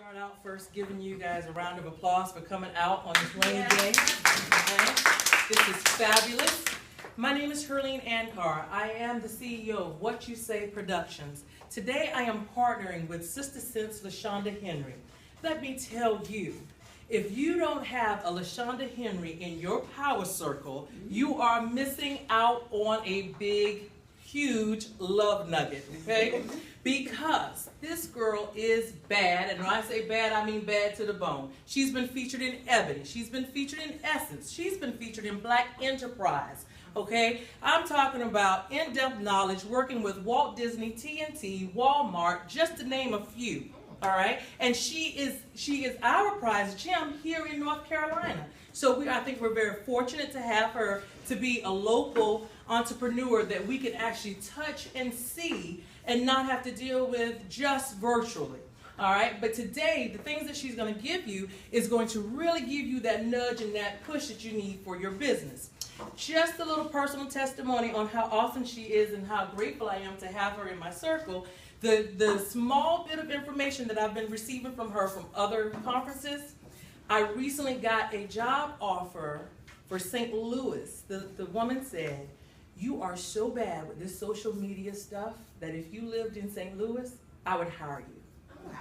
Start out first giving you guys a round of applause for coming out on this rainy day. Okay. This is fabulous. My name is Herline Ankar. I am the CEO of What You Say Productions. Today I am partnering with Sister Sense LaShonda Henry. Let me tell you, if you don't have a LaShonda Henry in your power circle, you are missing out on a big, huge love nugget, okay? Because this girl is bad, and when I say bad, I mean bad to the bone. She's been featured in Ebony. She's been featured in Essence. She's been featured in Black Enterprise, okay? I'm talking about in-depth knowledge, working with Walt Disney, TNT, Walmart, just to name a few, all right? And she is our prize gem here in North Carolina. So I think we're very fortunate to have her to be a local entrepreneur that we can actually touch and see and not have to deal with just virtually. All right, but today the things that she's going to give you is going to really give you that nudge and that push that you need for your business. Just a little personal testimony on how awesome she is and how grateful I am to have her in my circle. The small bit of information that I've been receiving from her from other conferences, I recently got a job offer for St. Louis. The woman said, "You are so bad with this social media stuff that if you lived in St. Louis, I would hire you." Wow.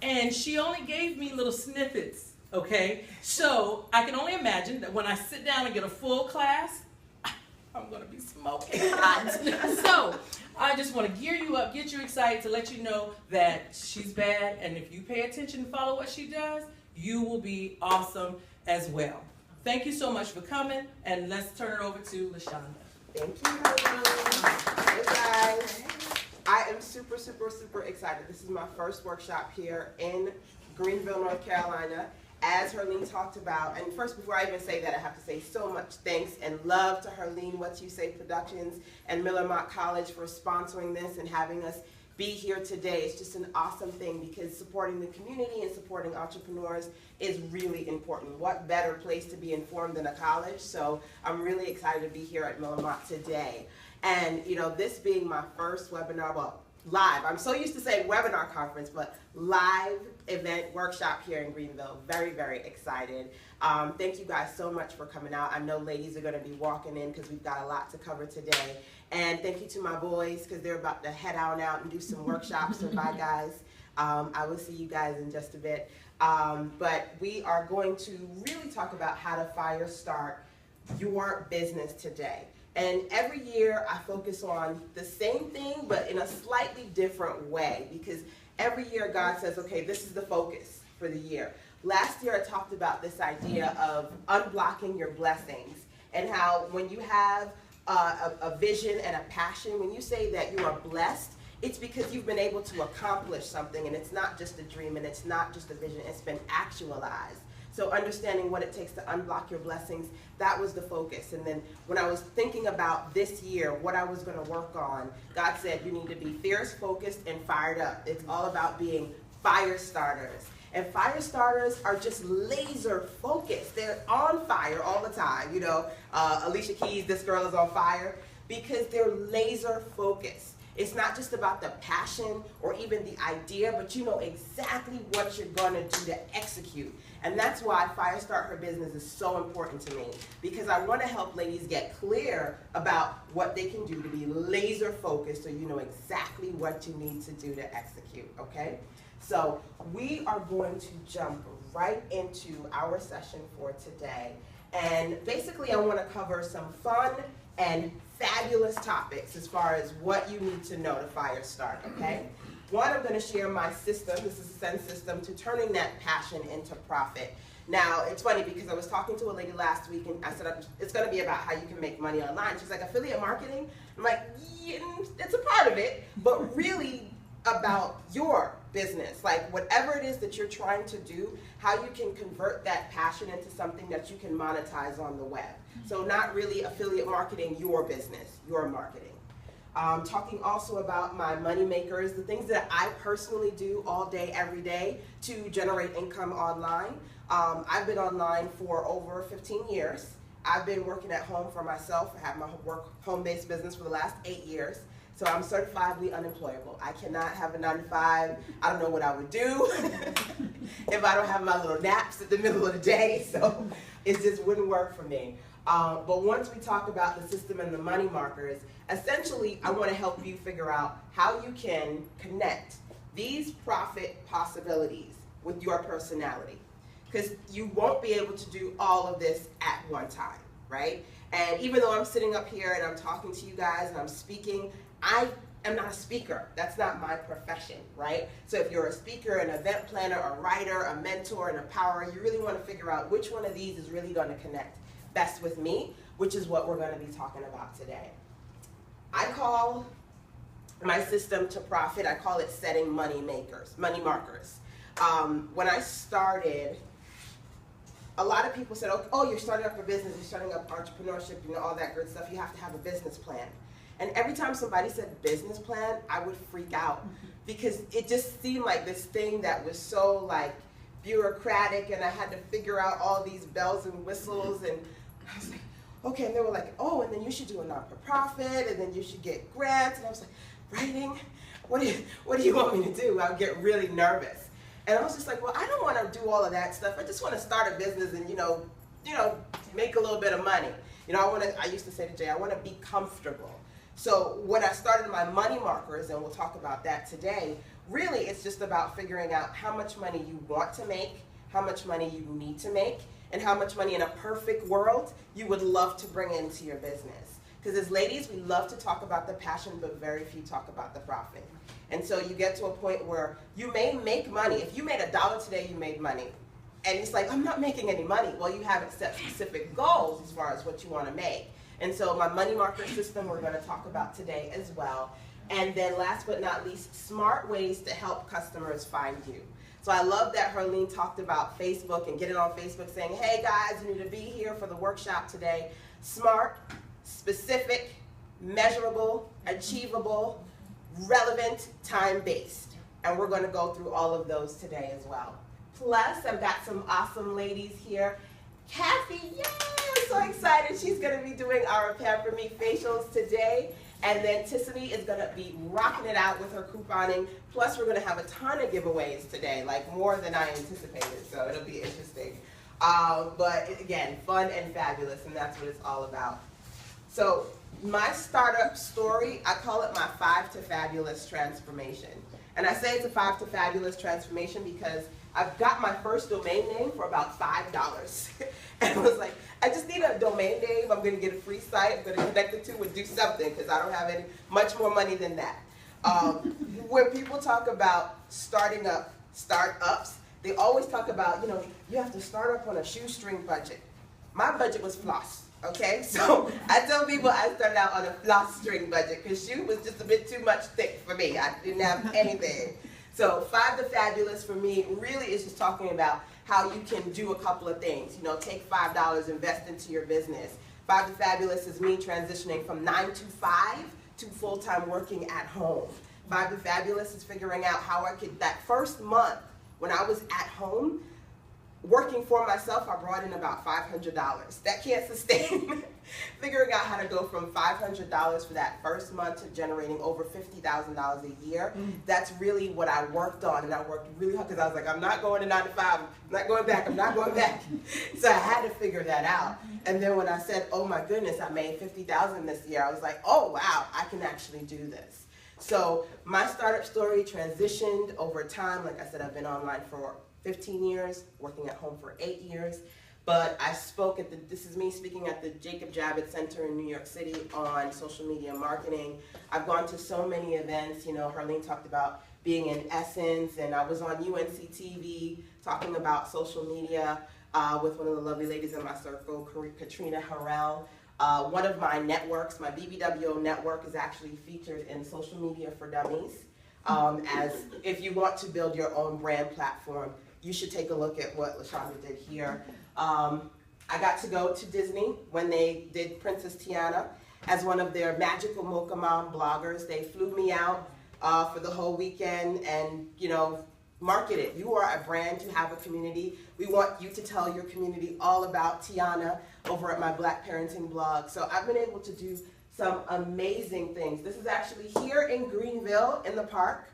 And she only gave me little snippets, okay? So I can only imagine that when I sit down and get a full class, I'm going to be smoking hot. So I just want to gear you up, get you excited to let you know that she's bad, and if you pay attention and follow what she does, you will be awesome as well. Thank you so much for coming, and let's turn it over to LaShonda. Thank you, Herline. Hey guys. I am super excited. This is my first workshop here in Greenville, North Carolina. As Herline talked about, and first before I even say that, I have to say so much thanks and love to Herline, What You Say Productions, and Miller Mock College for sponsoring this and having us be here today. It's just an awesome thing because supporting the community and supporting entrepreneurs is really important. What better place to be informed than a college? So I'm really excited to be here at Miller Mock today. And you know, this being my first webinar, well, live. I'm so used to saying webinar conference, but live event workshop here in Greenville. Very excited. Thank you guys so much for coming out. I know ladies are going to be walking in because we've got a lot to cover today. And thank you to my boys because they're about to head on out and do some workshops. So bye guys. I will see you guys in just a bit. But we are going to really talk about how to fire start your business today. And every year I focus on the same thing, but in a slightly different way, because every year God says, okay, this is the focus for the year. Last year I talked about this idea of unblocking your blessings and how when you have a vision and a passion, when you say that you are blessed, it's because you've been able to accomplish something, and it's not just a dream and it's not just a vision, it's been actualized. So understanding what it takes to unblock your blessings, that was the focus. And then when I was thinking about this year, what I was going to work on, God said you need to be fierce, focused, and fired up. It's all about being fire starters. And fire starters are just laser focused. They're on fire all the time. You know, Alicia Keys, this girl is on fire, because they're laser focused. It's not just about the passion or even the idea, but you know exactly what you're going to do to execute. And that's why Fire Start Her Business is so important to me, because I want to help ladies get clear about what they can do to be laser focused so you know exactly what you need to do to execute, okay? So we are going to jump right into our session for today. And basically I want to cover some fun and fabulous topics as far as what you need to know to fire start, okay? One, I'm going to share my system. This is a Sense system to turning that passion into profit. Now, it's funny because I was talking to a lady last week and I said, it's going to be about how you can make money online. She's like, affiliate marketing? I'm like, yeah, it's a part of it, but really about your business, like whatever it is that you're trying to do, how you can convert that passion into something that you can monetize on the web. So not really affiliate marketing your business, your marketing. Talking also about my money makers, the things that I personally do all day, every day to generate income online. I've been online for over 15 years. I've been working at home for myself. I have my home-based business for the last 8 years. So I'm certifiably unemployable. I cannot have a 9 to 5. I don't know what I would do if I don't have my little naps in the middle of the day. So it just wouldn't work for me. But once we talk about the system and the money markers, essentially I want to help you figure out how you can connect these profit possibilities with your personality. Because you won't be able to do all of this at one time, right? And even though I'm sitting up here and I'm talking to you guys and I'm speaking, I am not a speaker. That's not my profession, right? So if you're a speaker, an event planner, a writer, a mentor, and a power, you really want to figure out which one of these is really going to connect best with me, which is what we're going to be talking about today. I call my system to profit, I call it setting money markers. When I started, a lot of people said, oh, you're starting up a business, you're starting up entrepreneurship, you know, all that good stuff, you have to have a business plan. And every time somebody said business plan, I would freak out because it just seemed like this thing that was so like bureaucratic, and I had to figure out all these bells and whistles, and I was like, okay, and they were like, oh, and then you should do a not-for-profit, and then you should get grants, and I was like, writing? What do you want me to do? I would get really nervous. And I was just like, well, I don't want to do all of that stuff. I just want to start a business and, you know, make a little bit of money. You know, I used to say to Jay, I want to be comfortable. So when I started my money markers, and we'll talk about that today, really it's just about figuring out how much money you want to make, how much money you need to make, and how much money in a perfect world you would love to bring into your business. Because as ladies, we love to talk about the passion, but very few talk about the profit. And so you get to a point where you may make money. If you made $1 today, you made money. And it's like, I'm not making any money. Well, you haven't set specific goals as far as what you want to make. And so my money marker system we're going to talk about today as well. And then last but not least, smart ways to help customers find you. So I love that Herlene talked about Facebook and getting on Facebook saying, hey guys, you need to be here for the workshop today. Smart, specific, measurable, achievable, relevant, time-based. And we're going to go through all of those today as well. Plus, I've got some awesome ladies here. Kathy, yay! I'm so excited. She's going to be doing our Pamper Me facials today. And then Tiffany is going to be rocking it out with her couponing. Plus, we're going to have a ton of giveaways today, like more than I anticipated. So it'll be interesting. But again, fun and fabulous, and that's what it's all about. So my startup story, I call it my 5 to Fabulous transformation. And I say it's a 5 to Fabulous transformation because I've got my first domain name for about $5. And I was like, I just need a domain name. I'm going to get a free site. I'm going to connect the two and do something because I don't have much more money than that. When people talk about startups, they always talk about, you have to start up on a shoestring budget. My budget was floss. Okay, so I tell people I started out on a floss string budget because shoe was just a bit too much thick for me. I didn't have anything. So 5 to Fabulous for me really is just talking about how you can do a couple of things. Take $5, invest into your business. 5 to Fabulous is me transitioning from 9 to 5 to full-time working at home. 5 to Fabulous is figuring out how I could, that first month when I was at home, working for myself, I brought in about $500. That can't sustain. Figuring out how to go from $500 for that first month to generating over $50,000 a year. That's really what I worked on, and I worked really hard because I was like, I'm not going to 9 to 5. I'm not going back. I'm not going back. So I had to figure that out. And then when I said, oh my goodness, I made $50,000 this year, I was like, oh wow, I can actually do this. So my startup story transitioned over time. Like I said, I've been online for 15 years, working at home for 8 years. But I spoke this is me speaking at the Jacob Javits Center in New York City on social media marketing. I've gone to so many events. Herlene talked about being in Essence, and I was on UNC TV talking about social media with one of the lovely ladies in my circle, Katrina Harrell. One of my networks, my BBWO network, is actually featured in Social Media for Dummies. As if you want to build your own brand platform, you should take a look at what LaShonda did here. I got to go to Disney when they did Princess Tiana as one of their Magical Mocha Mom bloggers. They flew me out for the whole weekend and, market it. You are a brand, you have a community. We want you to tell your community all about Tiana over at my Black Parenting blog. So I've been able to do some amazing things. This is actually here in Greenville in the park.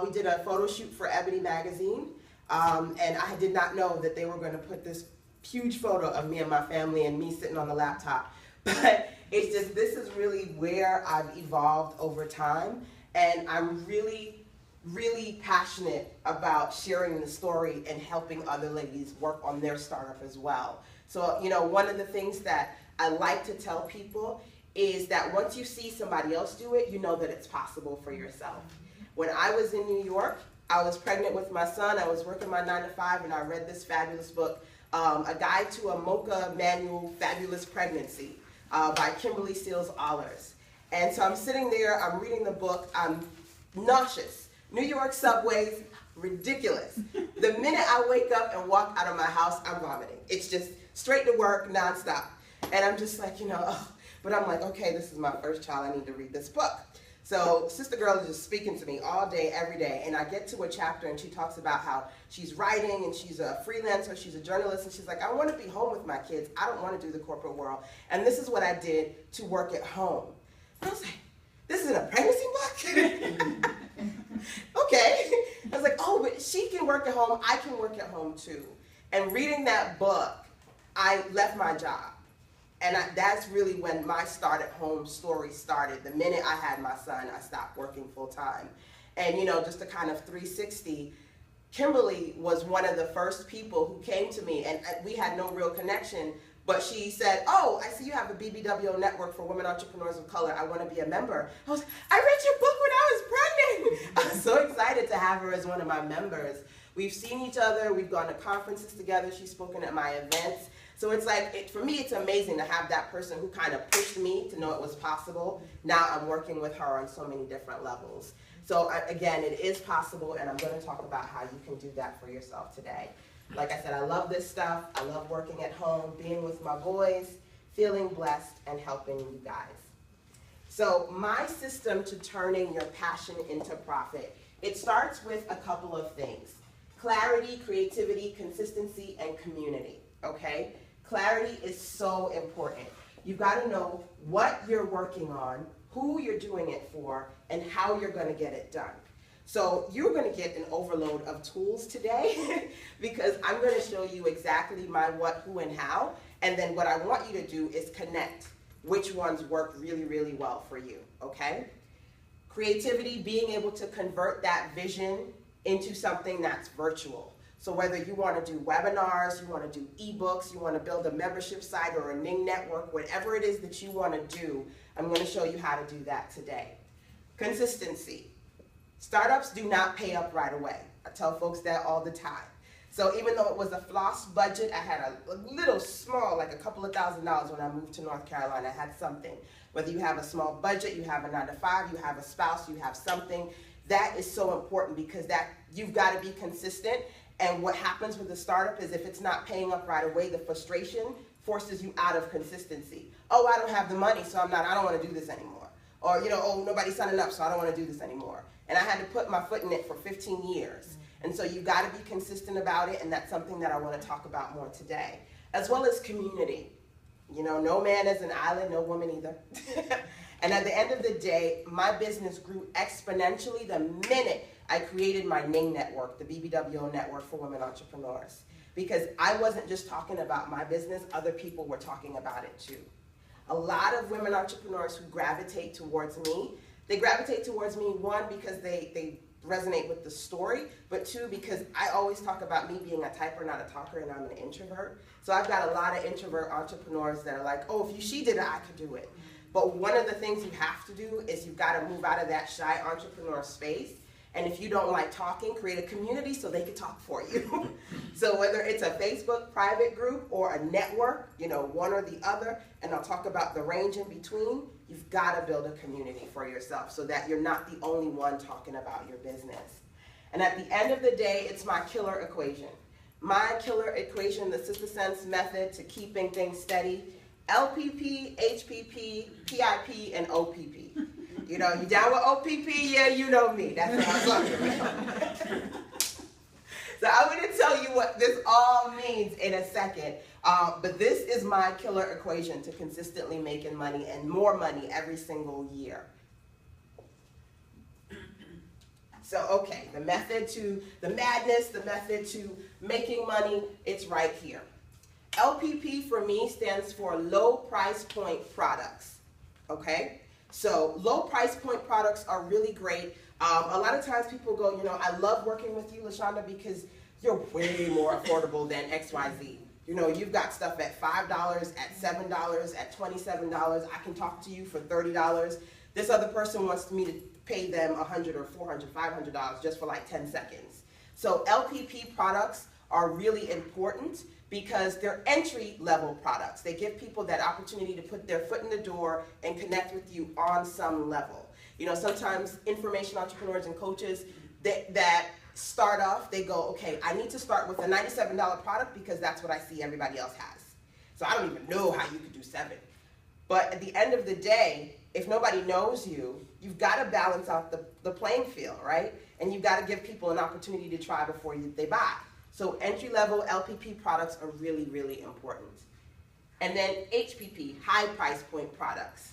We did a photo shoot for Ebony Magazine, and I did not know that they were going to put this huge photo of me and my family and me sitting on the laptop. But it's just, this is really where I've evolved over time, and I'm really, really passionate about sharing the story and helping other ladies work on their startup as well. So, you know, one of the things that I like to tell people is that once you see somebody else do it, you know that it's possible for yourself. When I was in New York, I was pregnant with my son, I was working my 9 to 5, and I read this fabulous book, A Guide to a Mocha Manual Fabulous Pregnancy by Kimberly Seals Allers. And so I'm sitting there, I'm reading the book, I'm nauseous. New York subways, ridiculous. The minute I wake up and walk out of my house, I'm vomiting. It's just straight to work, nonstop. And I'm just like, you know, oh. But I'm like, okay, this is my first child, I need to read this book. So Sister Girl is just speaking to me all day, every day, and I get to a chapter and she talks about how she's writing and she's a freelancer, she's a journalist, and she's like, I want to be home with my kids. I don't want to do the corporate world. And this is what I did to work at home. And I was like, this is a pregnancy book? Okay. I was like, oh, but she can work at home, I can work at home too. And reading that book, I left my job. And that's really when my start at home story started. The minute I had my son, I stopped working full time. And you know, just to kind of 360, Kimberly was one of the first people who came to me, and we had no real connection, but she said, oh, I see you have a BBWO network for women entrepreneurs of color. I want to be a member. I was like, I read your book when I was pregnant. I was so excited to have her as one of my members. We've seen each other. We've gone to conferences together. She's spoken at my events. So it's like, for me, it's amazing to have that person who kind of pushed me to know it was possible. Now I'm working with her on so many different levels. So again, it is possible, and I'm going to talk about how you can do that for yourself today. Like I said, I love this stuff. I love working at home, being with my boys, feeling blessed, and helping you guys. So my system to turning your passion into profit, it starts with a couple of things. Clarity, creativity, consistency, and community, okay? Clarity is so important. You've got to know what you're working on, who you're doing it for, and how you're going to get it done. So you're going to get an overload of tools today because I'm going to show you exactly my what, who, and how. And then what I want you to do is connect which ones work really, really well for you, okay? Creativity, being able to convert that vision into something that's virtual. So whether you want to do webinars, you want to do ebooks, you want to build a membership site or a Ning network, whatever it is that you want to do, I'm going to show you how to do that today. Consistency. Startups do not pay up right away. I tell folks that all the time. So even though it was a floss budget, I had a little small, like a couple of $1,000s when I moved to North Carolina. I had something. Whether you have a small budget, you have a 9 to 5, you have a spouse, you have something, that is so important because that you've got to be consistent. And what happens with a startup is if it's not paying up right away, the frustration forces you out of consistency. Oh, I don't have the money, so I don't want to do this anymore. Or, you know, oh, nobody's signing up, so I don't want to do this anymore. And I had to put my foot in it for 15 years. And so you've got to be consistent about it, and that's something that I want to talk about more today. As well as community. You know, no man is an island, no woman either. And at the end of the day, my business grew exponentially the minute I created my Ning network, the BBWO network for women entrepreneurs. Because I wasn't just talking about my business, other people were talking about it too. A lot of women entrepreneurs who gravitate towards me, they gravitate towards me, one, because they resonate with the story, but two, because I always talk about me being a typer, not a talker, and I'm an introvert. So I've got a lot of introvert entrepreneurs that are like, oh, if she did it, I could do it. But one of the things you have to do is you've got to move out of that shy entrepreneur space. And if you don't like talking, create a community so they can talk for you. So whether it's a Facebook private group or a network, you know, one or the other, and I'll talk about the range in between, you've got to build a community for yourself so that you're not the only one talking about your business. And at the end of the day, it's my killer equation. My killer equation, the Sister Sense method to keeping things steady, LPP, HPP, PIP, and OPP. You know, you down with OPP? Yeah, you know me. That's what I'm talking about. So I'm going to tell you what this all means in a second. But this is my killer equation to consistently making money and more money every single year. So, okay, the method to the madness, the method to making money, it's right here. LPP for me stands for low price point products, okay? So low price point products are really great. A lot of times people go, you know, I love working with you, LaShonda, because you're way more affordable than XYZ. You know, you've got stuff at $5, at $7, at $27. I can talk to you for $30. This other person wants me to pay them $100 or $400, $500 just for like 10 seconds. So LPP products are really important because they're entry-level products. They give people that opportunity to put their foot in the door and connect with you on some level. You know, sometimes information entrepreneurs and coaches that start off, they go, okay, I need to start with a $97 product because that's what I see everybody else has. So I don't even know how you could do 7. But at the end of the day, if nobody knows you, you've got to balance out the playing field, right? And you've got to give people an opportunity to try before they buy. So entry-level LPP products are really, really important. And then HPP, high price point products.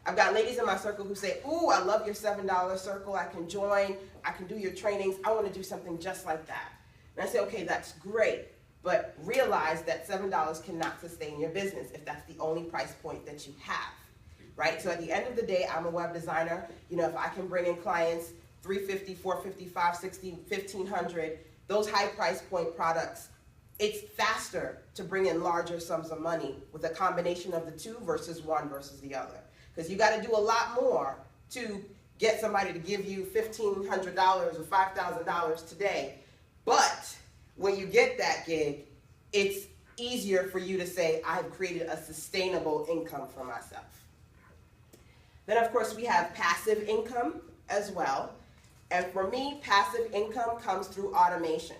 I've got ladies in my circle who say, ooh, I love your $7 circle. I can join. I can do your trainings. I want to do something just like that. And I say, okay, that's great. But realize that $7 cannot sustain your business if that's the only price point that you have, right? So at the end of the day, I'm a web designer. You know, if I can bring in clients, $350, $450, $560, $1,500, those high price point products, it's faster to bring in larger sums of money with a combination of the two versus one versus the other. Because you got to do a lot more to get somebody to give you $1,500 or $5,000 today. But when you get that gig, it's easier for you to say, I've created a sustainable income for myself. Then, of course, we have passive income as well. And for me, passive income comes through automation.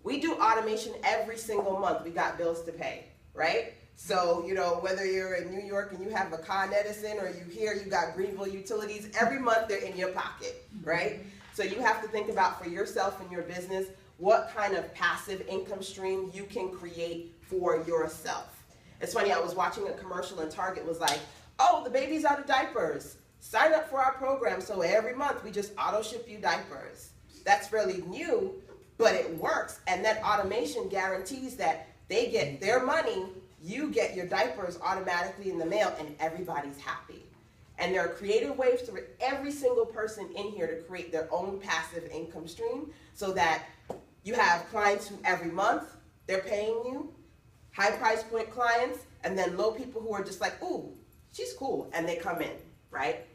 We do automation every single month. We got bills to pay, right? So, you know, whether you're in New York and you have a Con Edison or you here, you got Greenville Utilities, every month they're in your pocket, right? So you have to think about for yourself and your business, what kind of passive income stream you can create for yourself. It's funny, I was watching a commercial and Target was like, oh, the baby's out of diapers. Sign up for our program so every month we just auto ship you diapers. That's fairly new, but it works. And that automation guarantees that they get their money, you get your diapers automatically in the mail, and everybody's happy. And there are creative ways for every single person in here to create their own passive income stream so that you have clients who every month they're paying you, high price point clients, and then low people who are just like, ooh, she's cool, and they come in, right?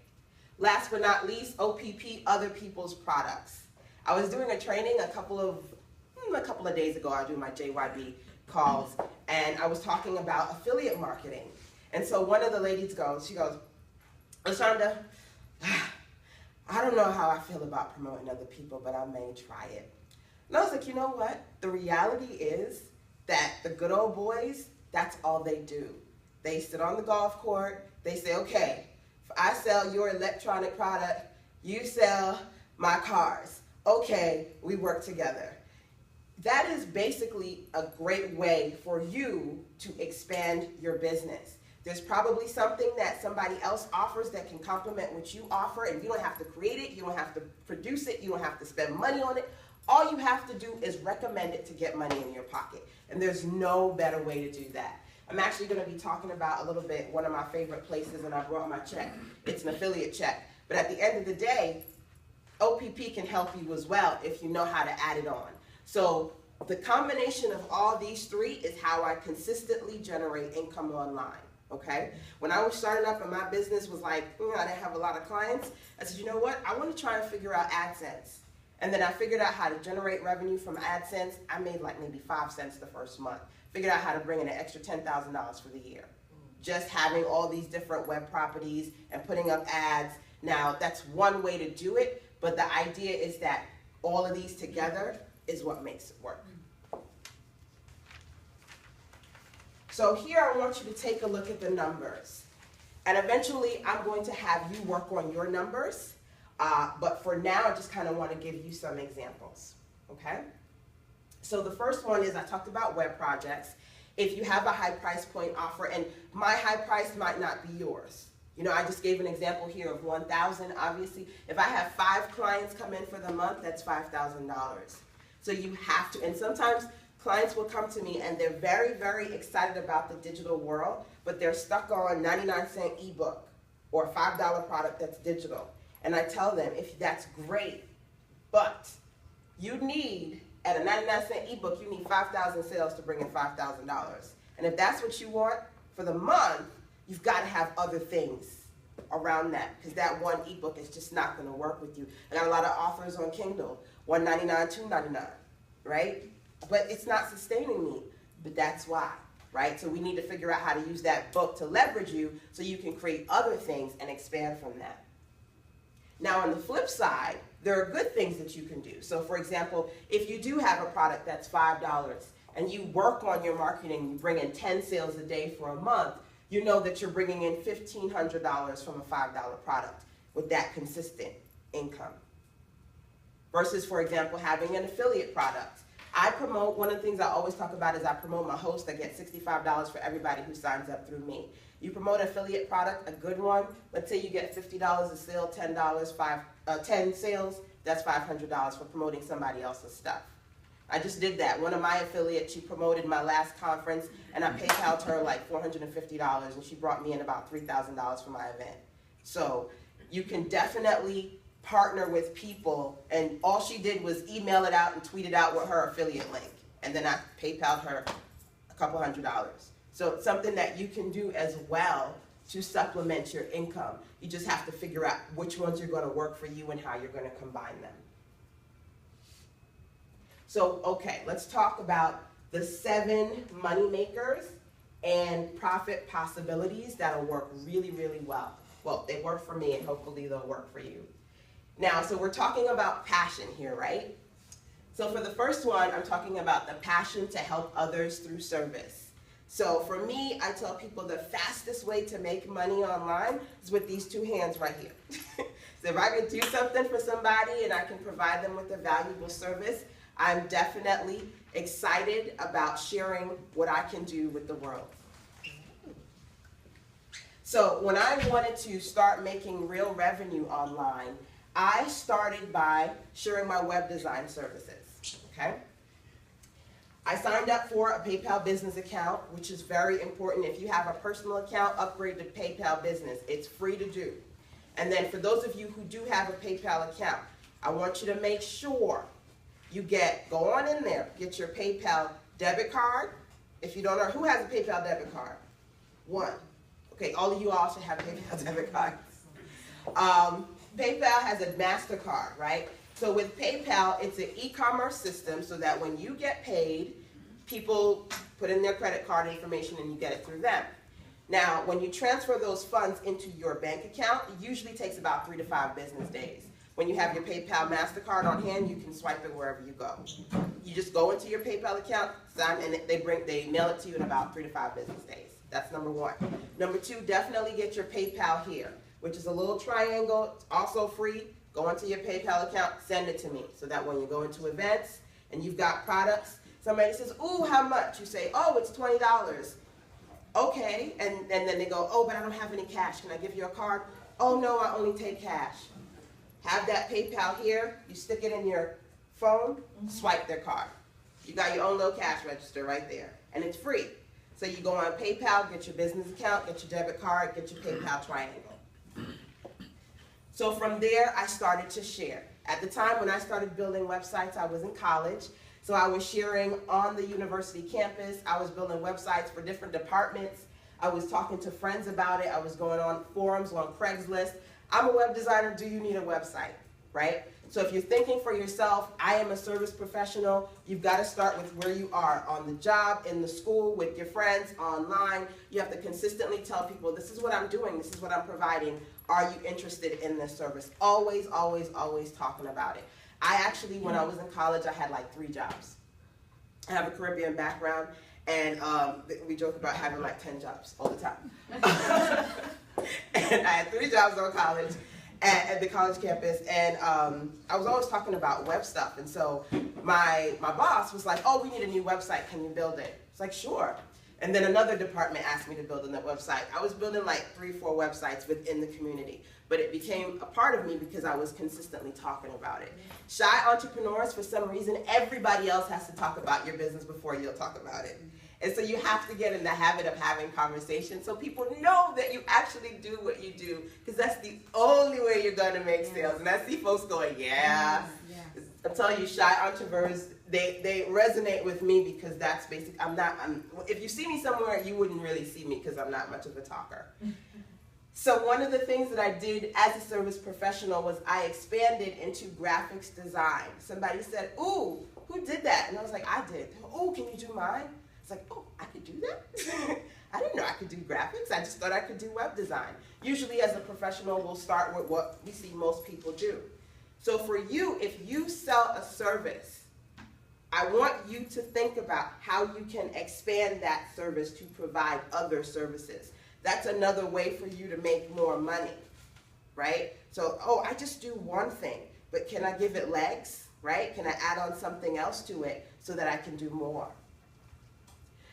Last but not least, OPP, other people's products. I was doing a training a couple of days ago. I do my JYB calls, and I was talking about affiliate marketing. And so one of the ladies she goes, LaShonda, I don't know how I feel about promoting other people, but I may try it. And I was like, you know what? The reality is that the good old boys, that's all they do. They sit on the golf court, they say, okay, if I sell your electronic product, you sell my cars. Okay, we work together. That is basically a great way for you to expand your business. There's probably something that somebody else offers that can complement what you offer, and you don't have to create it, you don't have to produce it, you don't have to spend money on it. All you have to do is recommend it to get money in your pocket. And there's no better way to do that. I'm actually going to be talking about a little bit one of my favorite places, and I brought my check. It's an affiliate check. But at the end of the day, OPP can help you as well if you know how to add it on. So the combination of all these three is how I consistently generate income online, okay? When I was starting up and my business was like, I didn't have a lot of clients, I said, you know what? I want to try and figure out AdSense. And then I figured out how to generate revenue from AdSense. I made like maybe 5 cents the first month. Figured out how to bring in an extra $10,000 for the year. Just having all these different web properties and putting up ads. Now, that's one way to do it, but the idea is that all of these together is what makes it work. So here I want you to take a look at the numbers. And eventually I'm going to have you work on your numbers. But for now, I just kind of want to give you some examples, okay? So the first one is I talked about web projects. If you have a high price point offer, and my high price might not be yours. You know, I just gave an example here of 1,000. Obviously, if I have 5 clients come in for the month, that's $5,000. So you have to, and sometimes clients will come to me and they're very, very excited about the digital world, but they're stuck on 99-cent ebook or a $5 product that's digital. And I tell them, if that's great, but you need, at a 99-cent ebook, you need 5,000 sales to bring in $5,000. And if that's what you want for the month, you've got to have other things around that, because that one ebook is just not going to work with you. I got a lot of authors on Kindle, $1.99, $2.99, right? But it's not sustaining me, but that's why, right? So we need to figure out how to use that book to leverage you so you can create other things and expand from that. Now on the flip side, there are good things that you can do. So for example, if you do have a product that's $5 and you work on your marketing, you bring in 10 sales a day for a month, you know that you're bringing in $1,500 from a $5 product with that consistent income. Versus, for example, having an affiliate product. I promote, one of the things I always talk about is I promote my host. I get $65 for everybody who signs up through me. You promote an affiliate product, a good one, let's say you get $50 a sale, $10, 10 sales, that's $500 for promoting somebody else's stuff. I just did that. One of my affiliates, she promoted my last conference, and I PayPal'd her like $450, and she brought me in about $3,000 for my event. So you can definitely partner with people, and all she did was email it out and tweet it out with her affiliate link, and then I PayPal'd her a couple $100. So it's something that you can do as well to supplement your income. You just have to figure out which ones are going to work for you and how you're going to combine them. So, okay, let's talk about the 7 money makers and profit possibilities that'll work really, really well. Well, they work for me, and hopefully they'll work for you. Now, so we're talking about passion here, right? So for the first one, I'm talking about the passion to help others through service. So for me, I tell people the fastest way to make money online is with these 2 hands right here. So if I can do something for somebody and I can provide them with a valuable service, I'm definitely excited about sharing what I can do with the world. So when I wanted to start making real revenue online, I started by sharing my web design services, okay? I signed up for a PayPal business account, which is very important. If you have a personal account, upgrade to PayPal business. It's free to do. And then for those of you who do have a PayPal account, I want you to make sure you go on in there, get your PayPal debit card. If you don't know, who has a PayPal debit card? 1. Okay, all of you all should have a PayPal debit card. PayPal has a MasterCard, right? So with PayPal, it's an e-commerce system so that when you get paid, people put in their credit card information and you get it through them. Now, when you transfer those funds into your bank account, it usually takes about 3 to 5 business days. When you have your PayPal MasterCard on hand, you can swipe it wherever you go. You just go into your PayPal account, sign, and they mail it to you in about 3 to 5 business days. That's number 1. Number 2, definitely get your PayPal here, which is a little triangle. It's also free. Go into your PayPal account, send it to me, so that when you go into events and you've got products, somebody says, ooh, how much? You say, oh, it's $20. Okay, and then they go, oh, but I don't have any cash. Can I give you a card? Oh, no, I only take cash. Have that PayPal here. You stick it in your phone, swipe their card. You got your own little cash register right there, and it's free. So you go on PayPal, get your business account, get your debit card, get your PayPal triangle. So from there, I started to share. At the time when I started building websites, I was in college. So I was sharing on the university campus. I was building websites for different departments. I was talking to friends about it. I was going on forums, on Craigslist. I'm a web designer. Do you need a website, right? So if you're thinking for yourself, I am a service professional, you've got to start with where you are, on the job, in the school, with your friends, online. You have to consistently tell people, this is what I'm doing, this is what I'm providing. Are you interested in this service? Always, always, always talking about it. I actually, when I was in college, I had like 3 jobs. I have a Caribbean background, and we joke about having like 10 jobs all the time. And I had 3 jobs in college. at the college campus, and I was always talking about web stuff. And so my boss was like, "Oh, we need a new website. Can you build it?" It's like, "Sure." And then another department asked me to build a website. I was building like 3 or 4 websites within the community, but it became a part of me because I was consistently talking about it. Shy entrepreneurs, for some reason, everybody else has to talk about your business before you'll talk about it. And so you have to get in the habit of having conversations so people know that you actually do what you do, because that's the only way you're going to make sales. And I see folks going, yeah. I'm telling you, shy entrepreneurs, they resonate with me because that's basic. If you see me somewhere, you wouldn't really see me because I'm not much of a talker. So one of the things that I did as a service professional was I expanded into graphics design. Somebody said, "Ooh, who did that?" And I was like, "I did." "Oh, can you do mine?" It's like, "Oh, I could do that?" I didn't know I could do graphics. I just thought I could do web design. Usually as a professional, we'll start with what we see most people do. So for you, if you sell a service, I want you to think about how you can expand that service to provide other services. That's another way for you to make more money, right? So, oh, I just do one thing, but can I give it legs, right? Can I add on something else to it so that I can do more?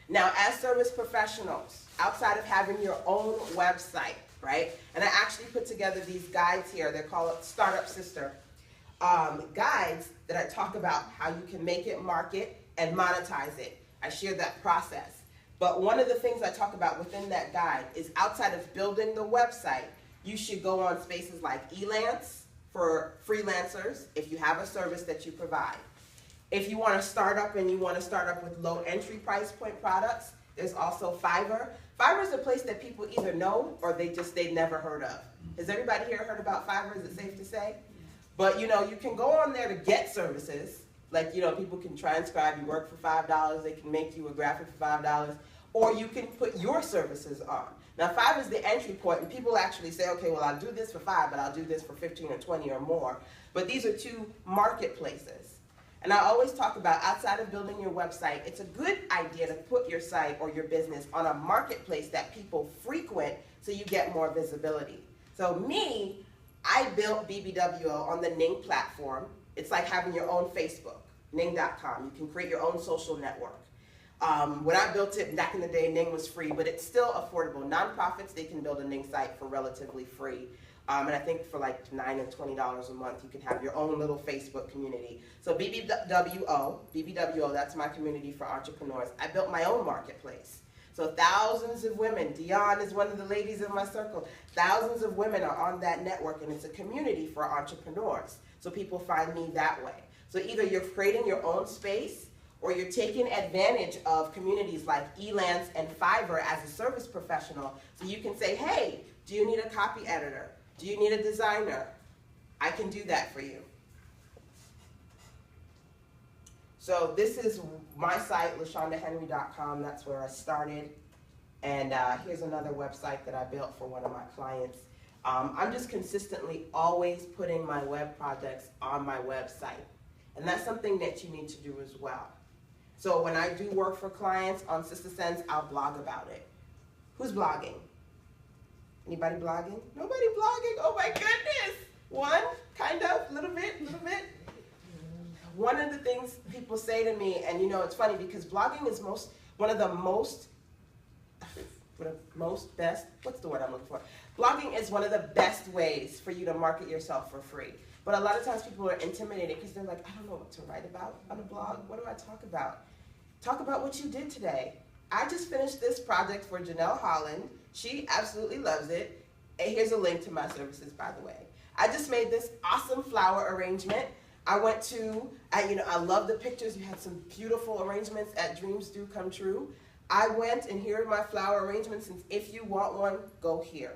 Now, as service professionals, outside of having your own website, right? And I actually put together these guides here. They're called Startup Sister. Guides that I talk about how you can make it, market, and monetize it. I share that process. But one of the things I talk about within that guide is outside of building the website, you should go on spaces like Elance for freelancers if you have a service that you provide. If you want to start up and you want to start up with low entry price point products, there's also Fiverr. Fiverr is a place that people either know or they've never heard of. Has everybody here heard about Fiverr? Is it safe to say? But you can go on there to get services. Like, people can transcribe, you work for $5, they can make you a graphic for $5, or you can put your services on. Now, Fiverr is the entry point, and people actually say, okay, well, I'll do this for $5, but I'll do this for 15 or 20 or more. But these are 2 marketplaces. And I always talk about, outside of building your website, it's a good idea to put your site or your business on a marketplace that people frequent so you get more visibility. So me, I built BBWO on the Ning platform. It's like having your own Facebook, Ning.com. You can create your own social network. When I built it back in the day, Ning was free, but it's still affordable. Nonprofits, they can build a Ning site for relatively free. And I think for like $9 and $20 a month, you can have your own little Facebook community. So BBWO, that's my community for entrepreneurs. I built my own marketplace. So thousands of women, Dion is one of the ladies in my circle, thousands of women are on that network, and it's a community for entrepreneurs. So people find me that way. So either you're creating your own space, or you're taking advantage of communities like Elance and Fiverr as a service professional. So you can say, hey, do you need a copy editor? Do you need a designer? I can do that for you. So this is my site, LaShondaHenry.com. That's where I started. And here's another website that I built for one of my clients. I'm just consistently always putting my web projects on my website. And that's something that you need to do as well. So when I do work for clients on Sister Sense, I'll blog about it. Who's blogging? Anybody blogging? Nobody blogging? Oh my goodness! One, kind of, little bit. One of the things people say to me, and it's funny because blogging is one of the Blogging is one of the best ways for you to market yourself for free. But a lot of times people are intimidated because they're like, I don't know what to write about on a blog. What do I talk about? Talk about what you did today. I just finished this project for Janelle Holland. She absolutely loves it. And here's a link to my services, by the way. I just made this awesome flower arrangement. I went to, I love the pictures. You had some beautiful arrangements at Dreams Do Come True. I went, and here are my flower arrangements, and if you want one, go here.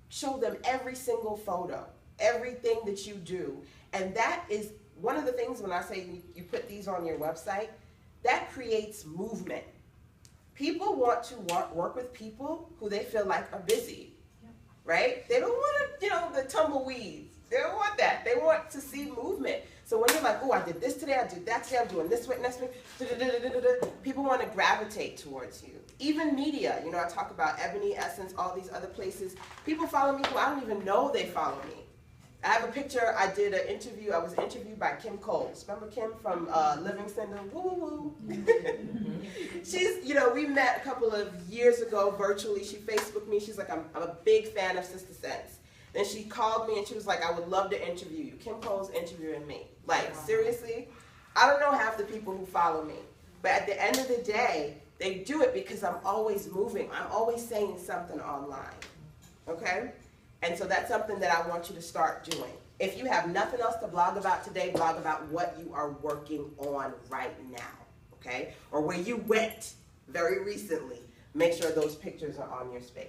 Show them every single photo, everything that you do. And that is one of the things when I say you put these on your website, that creates movement. People want to work with people who they feel like are busy, right? They don't want to, the tumbleweeds. They don't want that. They want to see movement. So when you're like, oh, I did this today, I did that today, I'm doing this next week, people want to gravitate towards you. Even media, I talk about Ebony, Essence, all these other places. People follow me who I don't even know they follow me. I have a picture. I did an interview. I was interviewed by Kim Coles. Remember Kim from Livingston? Woo woo woo. She's, we met a couple of years ago virtually. She Facebooked me. She's like, I'm a big fan of Sister Sense. Then she called me and she was like, I would love to interview you. Kim Coles interviewing me. Like, seriously? I don't know half the people who follow me. But at the end of the day, they do it because I'm always moving. I'm always saying something online. Okay? And so that's something that I want you to start doing. If you have nothing else to blog about today, blog about what you are working on right now, okay? Or where you went very recently. Make sure those pictures are on your space.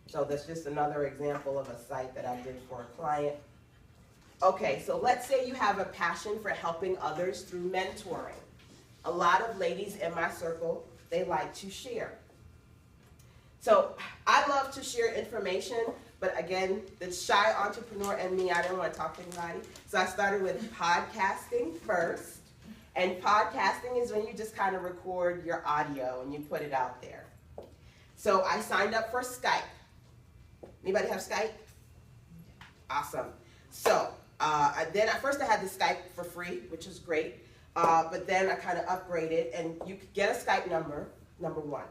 So that's just another example of a site that I did for a client. Okay, so let's say you have a passion for helping others through mentoring. A lot of ladies in my circle, they like to share. So I love to share information, but again, the shy entrepreneur and me, I didn't want to talk to anybody. So I started with podcasting first. And podcasting is when you just kind of record your audio and you put it out there. So I signed up for Skype. Anybody have Skype? Awesome. So then at first I had the Skype for free, which is great. But then I kind of upgraded, and you could get a Skype number one.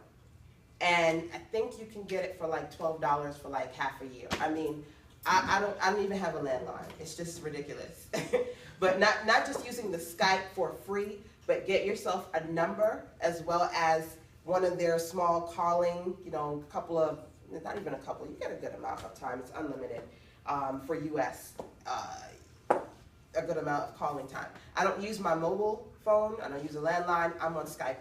And I think you can get it for like $12 for like half a year. I mean, I don't even have a landline. It's just ridiculous. But not just using the Skype for free, but get yourself a number as well as one of their small calling, not even a couple, you get a good amount of time. It's unlimited for US, a good amount of calling time. I don't use my mobile phone. I don't use a landline. I'm on Skype.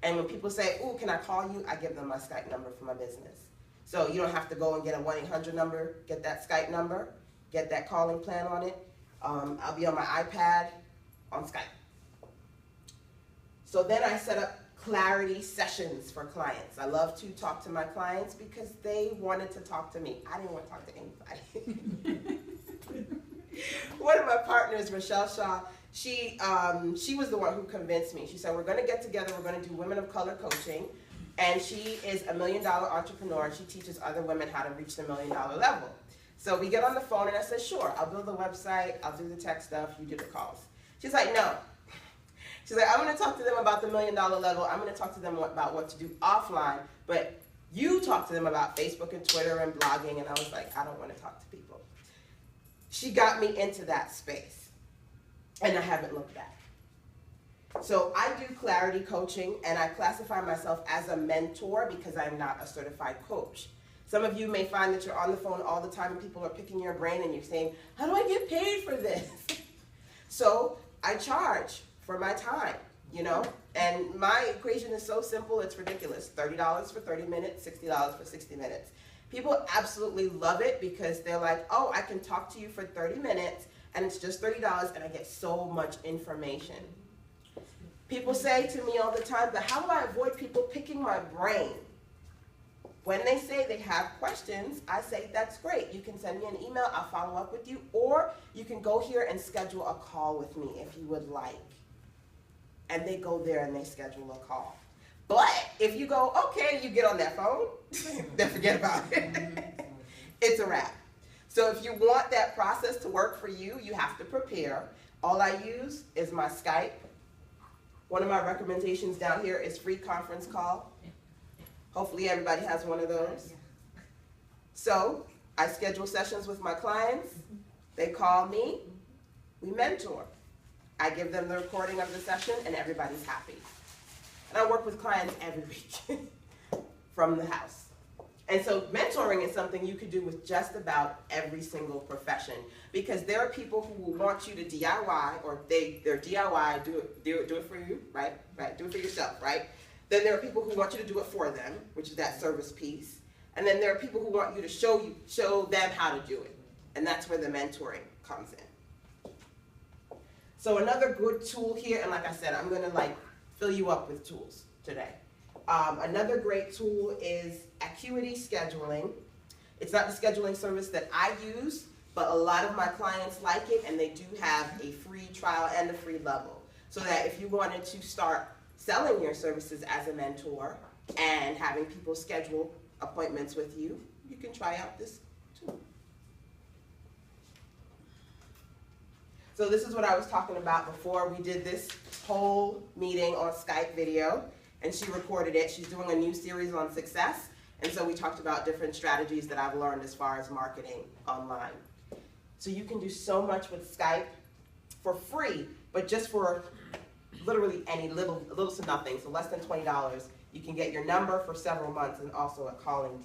And when people say, ooh, can I call you? I give them my Skype number for my business. So you don't have to go and get a 1-800 number, get that Skype number, get that calling plan on it. I'll be on my iPad on Skype. So then I set up clarity sessions for clients. I love to talk to my clients because they wanted to talk to me. I didn't want to talk to anybody. One of my partners, Rochelle Shaw, she was the one who convinced me. She said, we're going to get together, we're going to do Women of Color coaching, and she is $1 million entrepreneur, and she teaches other women how to reach the $1 million level. So we get on the phone, and I said, sure, I'll build the website, I'll do the tech stuff, you do the calls. She's like, no. She's like, I'm going to talk to them about the $1 million level, I'm going to talk to them about what to do offline, but you talk to them about Facebook and Twitter and blogging, and I was like, I don't want to talk to people. She got me into that space. And I haven't looked back. So I do clarity coaching, and I classify myself as a mentor because I'm not a certified coach. Some of you may find that you're on the phone all the time and people are picking your brain and you're saying, how do I get paid for this? So I charge for my time, and my equation is so simple, it's ridiculous. $30 for 30 minutes, $60 for 60 minutes. People absolutely love it because they're like, oh, I can talk to you for 30 minutes and it's just $30 and I get so much information. People say to me all the time, but how do I avoid people picking my brain? When they say they have questions, I say, that's great. You can send me an email, I'll follow up with you, or you can go here and schedule a call with me if you would like. And they go there and they schedule a call. But if you go, okay, you get on that phone, then forget about it. It's a wrap. So if you want that process to work for you, you have to prepare. All I use is my Skype. One of my recommendations down here is free conference call. Hopefully everybody has one of those. So I schedule sessions with my clients. They call me. We mentor. I give them the recording of the session and everybody's happy. And I work with clients every week from the house. And so mentoring is something you could do with just about every single profession, because there are people who will want you to DIY, or they're DIY, do it for you, right? Do it for yourself, right? Then there are people who want you to do it for them, which is that service piece. And then there are people who want you to show them how to do it. And that's where the mentoring comes in. So another good tool here, and like I said, I'm gonna fill you up with tools today. Another great tool is Acuity Scheduling. It's not the scheduling service that I use, but a lot of my clients like it, and they do have a free trial and a free level. So that if you wanted to start selling your services as a mentor and having people schedule appointments with you, you can try out this tool. So this is what I was talking about before. We did this whole meeting on Skype video, and she recorded it. She's doing a new series on success, and so we talked about different strategies that I've learned as far as marketing online. So you can do so much with Skype for free, but just for literally any little to nothing, so less than $20, you can get your number for several months and also a calling,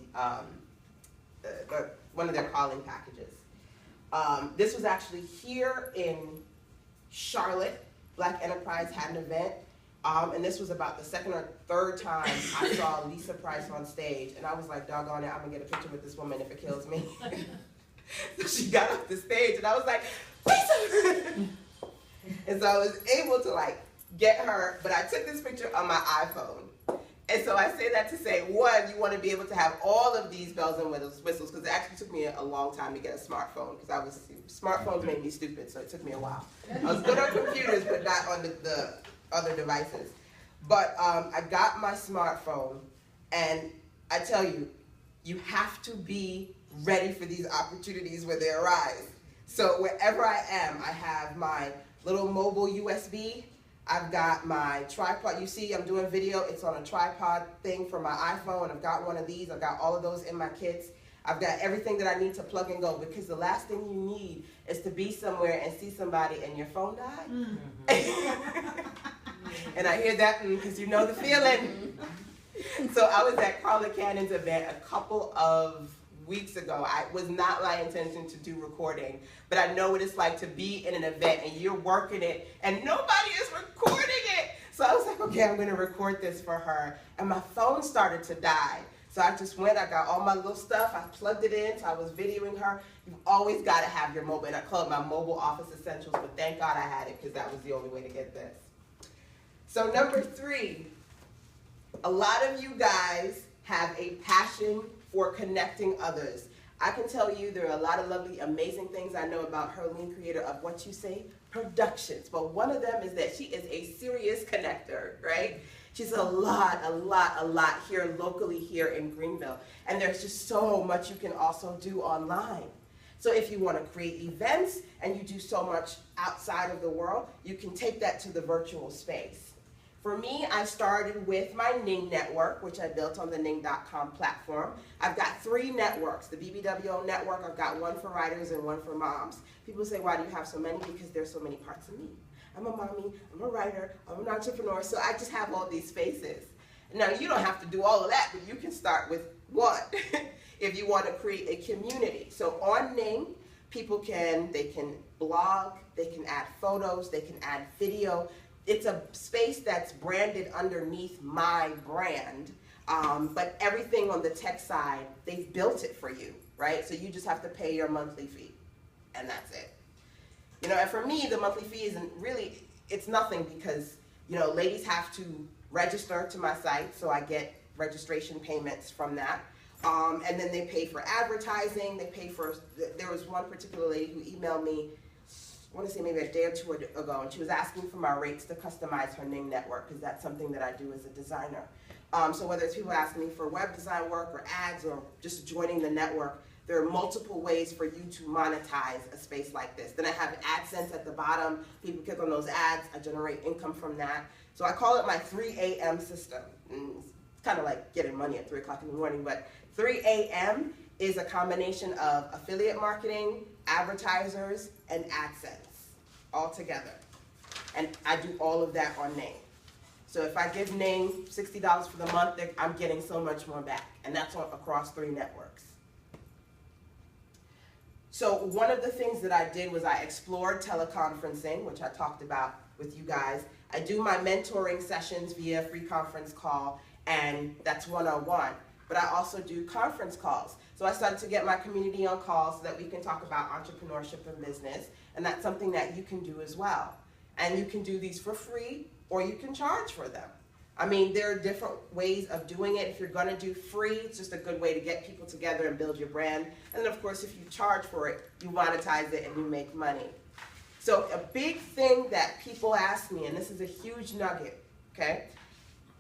one of their calling packages. This was actually here in Charlotte. Black Enterprise had an event, and this was about the second or third time I saw Lisa Price on stage, and I was like, doggone it, I'm gonna get a picture with this woman if it kills me. So she got off the stage, and I was like, Lisa! And so I was able to like get her, but I took this picture on my iPhone. And so I say that to say, one, you want to be able to have all of these bells and whistles, because it actually took me a long time to get a smartphone, because smartphones made me stupid, so it took me a while. I was good on computers, but not on the other devices. But I got my smartphone, and I tell you, you have to be ready for these opportunities when they arise. So wherever I am, I have my little mobile USB. I've got my tripod. You see, I'm doing video. It's on a tripod thing for my iPhone. I've got one of these. I've got all of those in my kits. I've got everything that I need to plug and go, because the last thing you need is to be somewhere and see somebody and your phone died. Mm-hmm. And I hear that because you know the feeling. So I was at Carla Cannon's event a couple of weeks ago. It was not my intention to do recording, but I know what it's like to be in an event and you're working it and nobody is recording it. So I was like, okay, I'm gonna record this for her. And my phone started to die. So I just went, I got all my little stuff, I plugged it in, so I was videoing her. You've always gotta have your mobile, and I call it my mobile office essentials, but thank God I had it, because that was the only way to get this. So number 3, a lot of you guys have a passion for connecting others. I can tell you there are a lot of lovely, amazing things I know about Herline, creator of What You Say Productions. But one of them is that she is a serious connector, right? She's a lot here locally here in Greenville. And there's just so much you can also do online. So if you want to create events and you do so much outside of the world, you can take that to the virtual space. For me, I started with my Ning network, which I built on the Ning.com platform. I've got 3 networks, the BBWO network. I've got one for writers and one for moms. People say, why do you have so many? Because there's so many parts of me. I'm a mommy, I'm a writer, I'm an entrepreneur, so I just have all these spaces. Now, you don't have to do all of that, but you can start with one if you want to create a community. So on Ning, people can blog, they can add photos, they can add video. It's a space that's branded underneath my brand, but everything on the tech side, they've built it for you, right? So you just have to pay your monthly fee, and that's it. You know, and for me, the monthly fee isn't really, it's nothing, because, you know, ladies have to register to my site, so I get registration payments from that. And then they pay for advertising, they pay for, there was one particular lady who emailed me, I want to say maybe a day or 2 ago, and she was asking for my rates to customize her Ning network, because that's something that I do as a designer. So whether it's people asking me for web design work or ads or just joining the network, there are multiple ways for you to monetize a space like this. Then I have AdSense at the bottom. People click on those ads, I generate income from that. So I call it my 3 a.m. system. It's kind of like getting money at 3 o'clock in the morning, but 3 a.m. is a combination of affiliate marketing, advertisers, and AdSense all together. And I do all of that on Ning. So if I give Ning $60 for the month, I'm getting so much more back. And that's across 3 networks. So one of the things that I did was I explored teleconferencing, which I talked about with you guys. I do my mentoring sessions via free conference call, and that's one-on-one. But I also do conference calls. So I started to get my community on calls so that we can talk about entrepreneurship and business, and that's something that you can do as well. And you can do these for free, or you can charge for them. I mean, there are different ways of doing it. If you're gonna do free, it's just a good way to get people together and build your brand. And then of course, if you charge for it, you monetize it and you make money. So a big thing that people ask me, and this is a huge nugget, okay,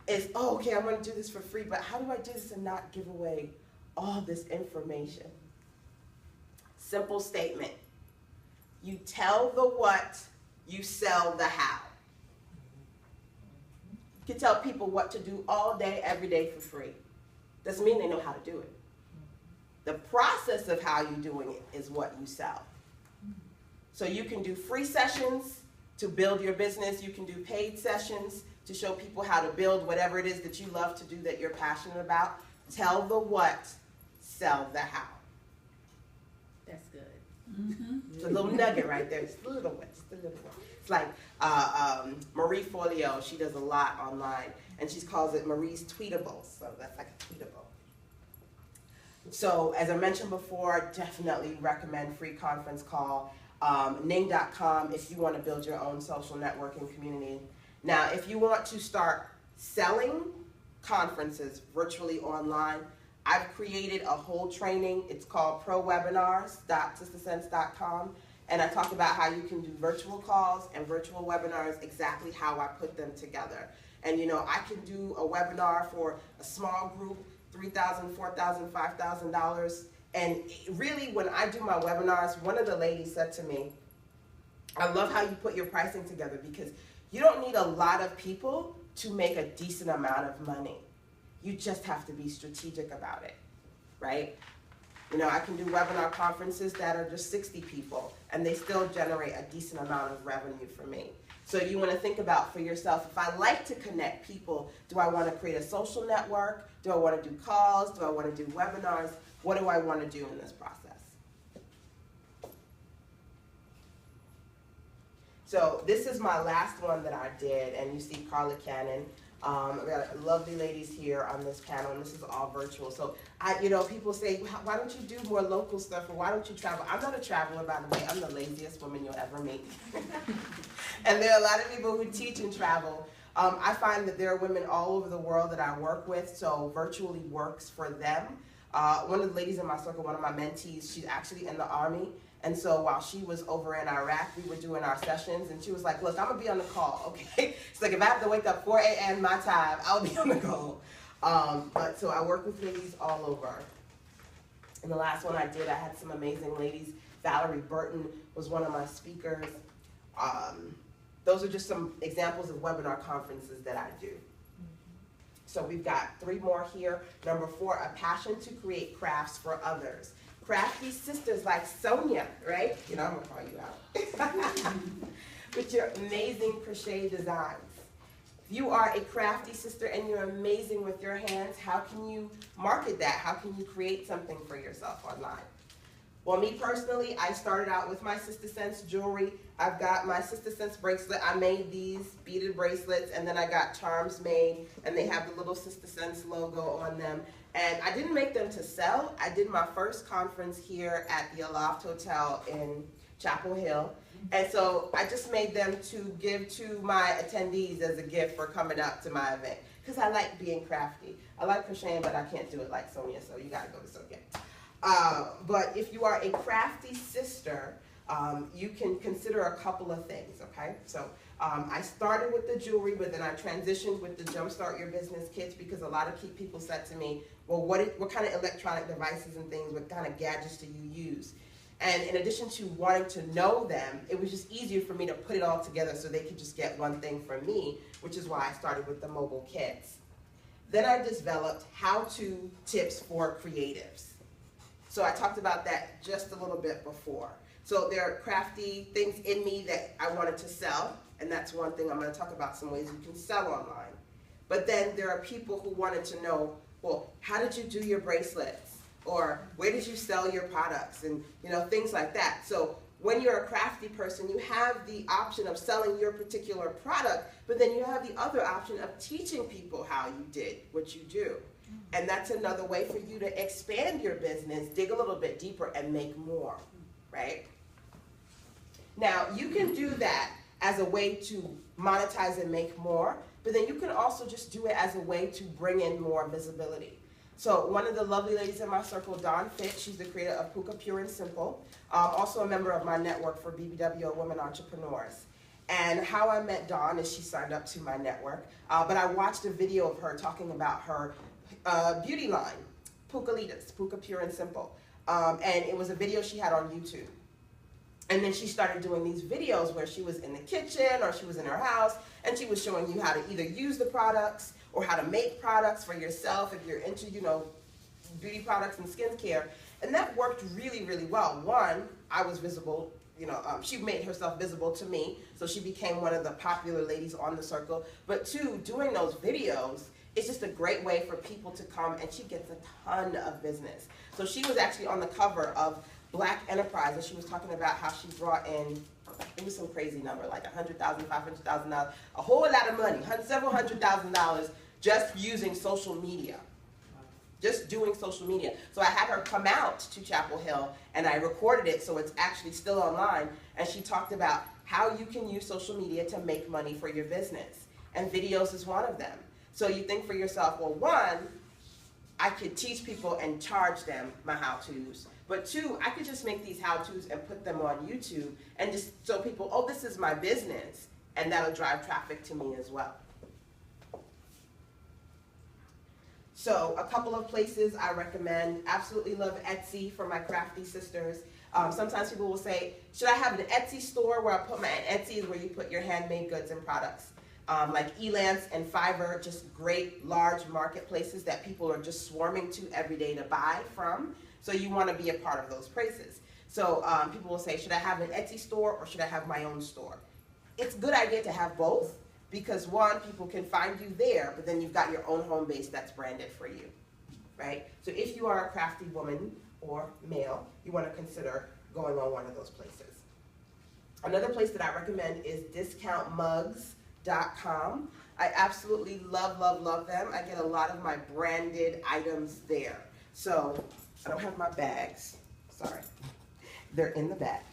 is, oh, okay, I'm gonna do this for free, but how do I do this and not give away all this information? Simple statement. You tell the what, you sell the how. You can tell people what to do all day, every day for free. Doesn't mean they know how to do it. The process of how you're doing it is what you sell. So you can do free sessions to build your business. You can do paid sessions to show people how to build whatever it is that you love to do, that you're passionate about. Tell the what, sell the how. That's good. It's a little nugget right there, just a little one, just a little one. It's like Marie Forleo, she does a lot online, and she calls it Marie's Tweetables, so that's like a tweetable. So as I mentioned before, definitely recommend free conference call, Ning.com if you want to build your own social networking community. Now, if you want to start selling conferences virtually online, I've created a whole training. It's called prowebinars.sistasense.com, and I talk about how you can do virtual calls and virtual webinars, exactly how I put them together. And you know, I can do a webinar for a small group, $3,000, $4,000, $5,000. And really, when I do my webinars, one of the ladies said to me, I love how you put your pricing together, because you don't need a lot of people to make a decent amount of money. You just have to be strategic about it, right? You know, I can do webinar conferences that are just 60 people, and they still generate a decent amount of revenue for me. So you want to think about for yourself, if I like to connect people, do I want to create a social network? Do I want to do calls? Do I want to do webinars? What do I want to do in this process? So this is my last one that I did, and you see Carla Cannon. I've got lovely ladies here on this panel, and this is all virtual. So, you know, people say, why don't you do more local stuff, or why don't you travel? I'm not a traveler, by the way. I'm the laziest woman you'll ever meet. And there are a lot of people who teach and travel. I find that there are women all over the world that I work with, so virtually works for them. One of the ladies in my circle, one of my mentees, she's actually in the Army. And so while she was over in Iraq, we were doing our sessions, and she was like, look, I'm going to be on the call, okay? It's like, if I have to wake up 4 a.m. my time, I'll be on the call. But so I work with ladies all over. And the last one I did, I had some amazing ladies. Valerie Burton was one of my speakers. Those are just some examples of webinar conferences that I do. So we've got 3 more here. Number 4, a passion to create crafts for others. Crafty sisters like Sonia, right? You know, I'm gonna call you out. With your amazing crochet designs. If you are a crafty sister and you're amazing with your hands, how can you market that? How can you create something for yourself online? Well, me personally, I started out with my Sister Sense jewelry. I've got my Sister Sense bracelet. I made these beaded bracelets, and then I got charms made, and they have the little Sister Sense logo on them. And I didn't make them to sell. I did my first conference here at the Aloft Hotel in Chapel Hill. And so I just made them to give to my attendees as a gift for coming up to my event. Because I like being crafty. I like crocheting, but I can't do it like Sonia, so you gotta go to Sonia. But if you are a crafty sister, you can consider a couple of things, okay? So I started with the jewelry, but then I transitioned with the Jumpstart Your Business kits, because a lot of people said to me, well, what kind of electronic devices and things, what kind of gadgets do you use? And in addition to wanting to know them, it was just easier for me to put it all together so they could just get one thing from me, which is why I started with the mobile kits. Then I developed how-to tips for creatives. So I talked about that just a little bit before. So there are crafty things in me that I wanted to sell, and that's one thing. I'm going to talk about some ways you can sell online. But then there are people who wanted to know, well, how did you do your bracelets? Or where did you sell your products? And you know, things like that. So when you're a crafty person, you have the option of selling your particular product, but then you have the other option of teaching people how you did what you do. And that's another way for you to expand your business, dig a little bit deeper, and make more, right? Now, you can do that as a way to monetize and make more, but then you can also just do it as a way to bring in more visibility. So one of the lovely ladies in my circle, Dawn Fitch, she's the creator of Puka Pure and Simple, also a member of my network for BBWO Women Entrepreneurs. And how I met Dawn is she signed up to my network, but I watched a video of her talking about her beauty line, Pukalitas, Puka Pure and Simple. And it was a video she had on YouTube. And then she started doing these videos where she was in the kitchen or she was in her house, and she was showing you how to either use the products or how to make products for yourself if you're into, beauty products and skincare. And that worked really, really well. One, I was visible. She made herself visible to me, so she became one of the popular ladies on the circle. But two, doing those videos, it's just a great way for people to come, and she gets a ton of business. So she was actually on the cover of Black Enterprise, and she was talking about how she brought in, it was some crazy number, like $100,000, $500,000, a whole lot of money, several $100,000 just using social media. Just doing social media. So I had her come out to Chapel Hill, and I recorded it, so it's actually still online, and she talked about how you can use social media to make money for your business. And videos is one of them. So you think for yourself, well, one, I could teach people and charge them my how-tos. But two, I could just make these how-tos and put them on YouTube, and just so people, oh, this is my business, and that'll drive traffic to me as well. So a couple of places I recommend. Absolutely love Etsy for my crafty sisters. Sometimes people will say, should I have an Etsy store where I put my, Etsy is where you put your handmade goods and products. Like Elance and Fiverr, just great large marketplaces that people are just swarming to every day to buy from. So you want to be a part of those places. So people will say, should I have an Etsy store or should I have my own store? It's a good idea to have both, because one, people can find you there, but then you've got your own home base that's branded for you, right? So if you are a crafty woman or male, you want to consider going on one of those places. Another place that I recommend is discountmugs.com. I absolutely love, love, love them. I get a lot of my branded items there. So I don't have my bags, sorry. They're in the back.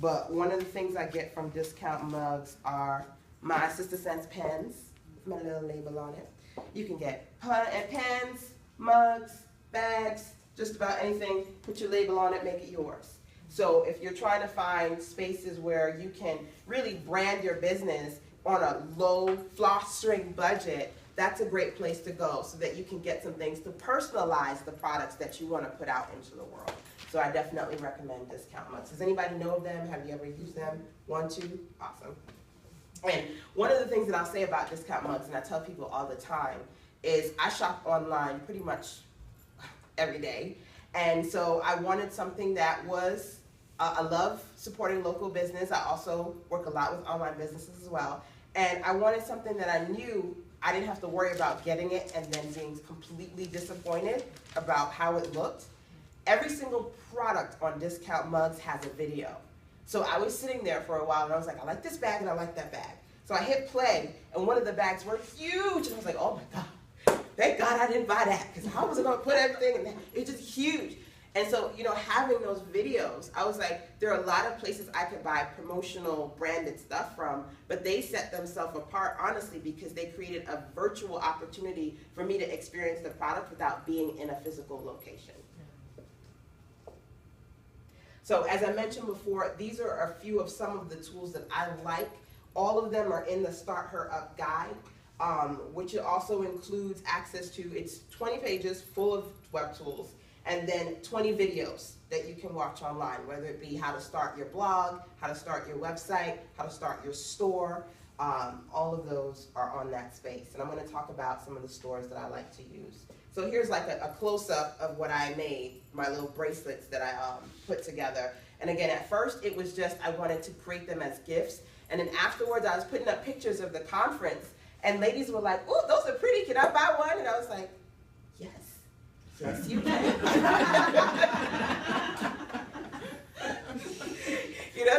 But one of the things I get from Discount Mugs are my Sister Sense pens, my little label on it. You can get pens, mugs, bags, just about anything. Put your label on it, make it yours. So if you're trying to find spaces where you can really brand your business on a low floss string budget, that's a great place to go so that you can get some things to personalize the products that you want to put out into the world. So I definitely recommend Discount Mugs. Does anybody know of them? Have you ever used them? One, two? Awesome. And one of the things that I'll say about Discount Mugs, and I tell people all the time, is I shop online pretty much every day. And so I wanted something that was, I love supporting local business. I also work a lot with online businesses as well. And I wanted something that I knew I didn't have to worry about getting it and then being completely disappointed about how it looked. Every single product on Discount Mugs has a video. So I was sitting there for a while and I was like, I like this bag and I like that bag. So I hit play and one of the bags were huge and I was like, oh my God, thank God I didn't buy that, because how was I going to put everything in there? It's just huge. And so, having those videos, I was like, there are a lot of places I could buy promotional branded stuff from, but they set themselves apart, honestly, because they created a virtual opportunity for me to experience the product without being in a physical location. So as I mentioned before, these are a few of some of the tools that I like. All of them are in the Start Her Up guide, which also includes access to, it's 20 pages full of web tools, and then 20 videos that you can watch online, whether it be how to start your blog, how to start your website, how to start your store. All of those are on that space. And I'm going to talk about some of the stores that I like to use. So here's like a close-up of what I made, my little bracelets that I put together. And again, at first it was just I wanted to create them as gifts. And then afterwards I was putting up pictures of the conference, and ladies were like, "Oh, those are pretty, can I buy one?" And I was like, yes, yes you can.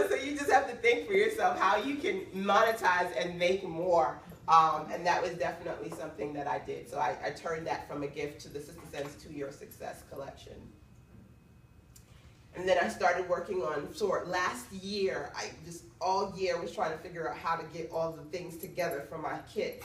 So you just have to think for yourself how you can monetize and make more. And that was definitely something that I did. So I turned that from a gift to the Sister Sense To Your Success collection. And then I started working on, last year, I just all year was trying to figure out how to get all the things together for my kits.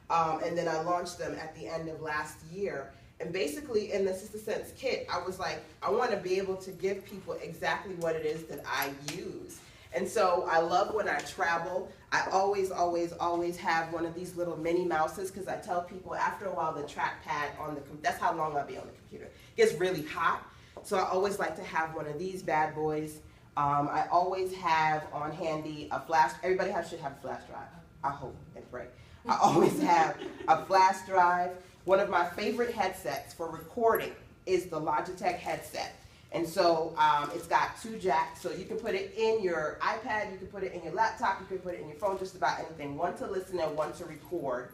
And then I launched them at the end of last year. And basically in the Sister Sense kit, I was like, I want to be able to give people exactly what it is that I use. And so I love when I travel, I always, always, always have one of these little Minnie Mouses, because I tell people after a while the trackpad on the, that's how long I'll be on the computer. It gets really hot. So I always like to have one of these bad boys. I always have on handy a flash. Everybody should have a flash drive. I hope and pray. I always have a flash drive. One of my favorite headsets for recording is the Logitech headset. And so it's got 2 jacks, so you can put it in your iPad, you can put it in your laptop, you can put it in your phone, just about anything. One to listen and one to record.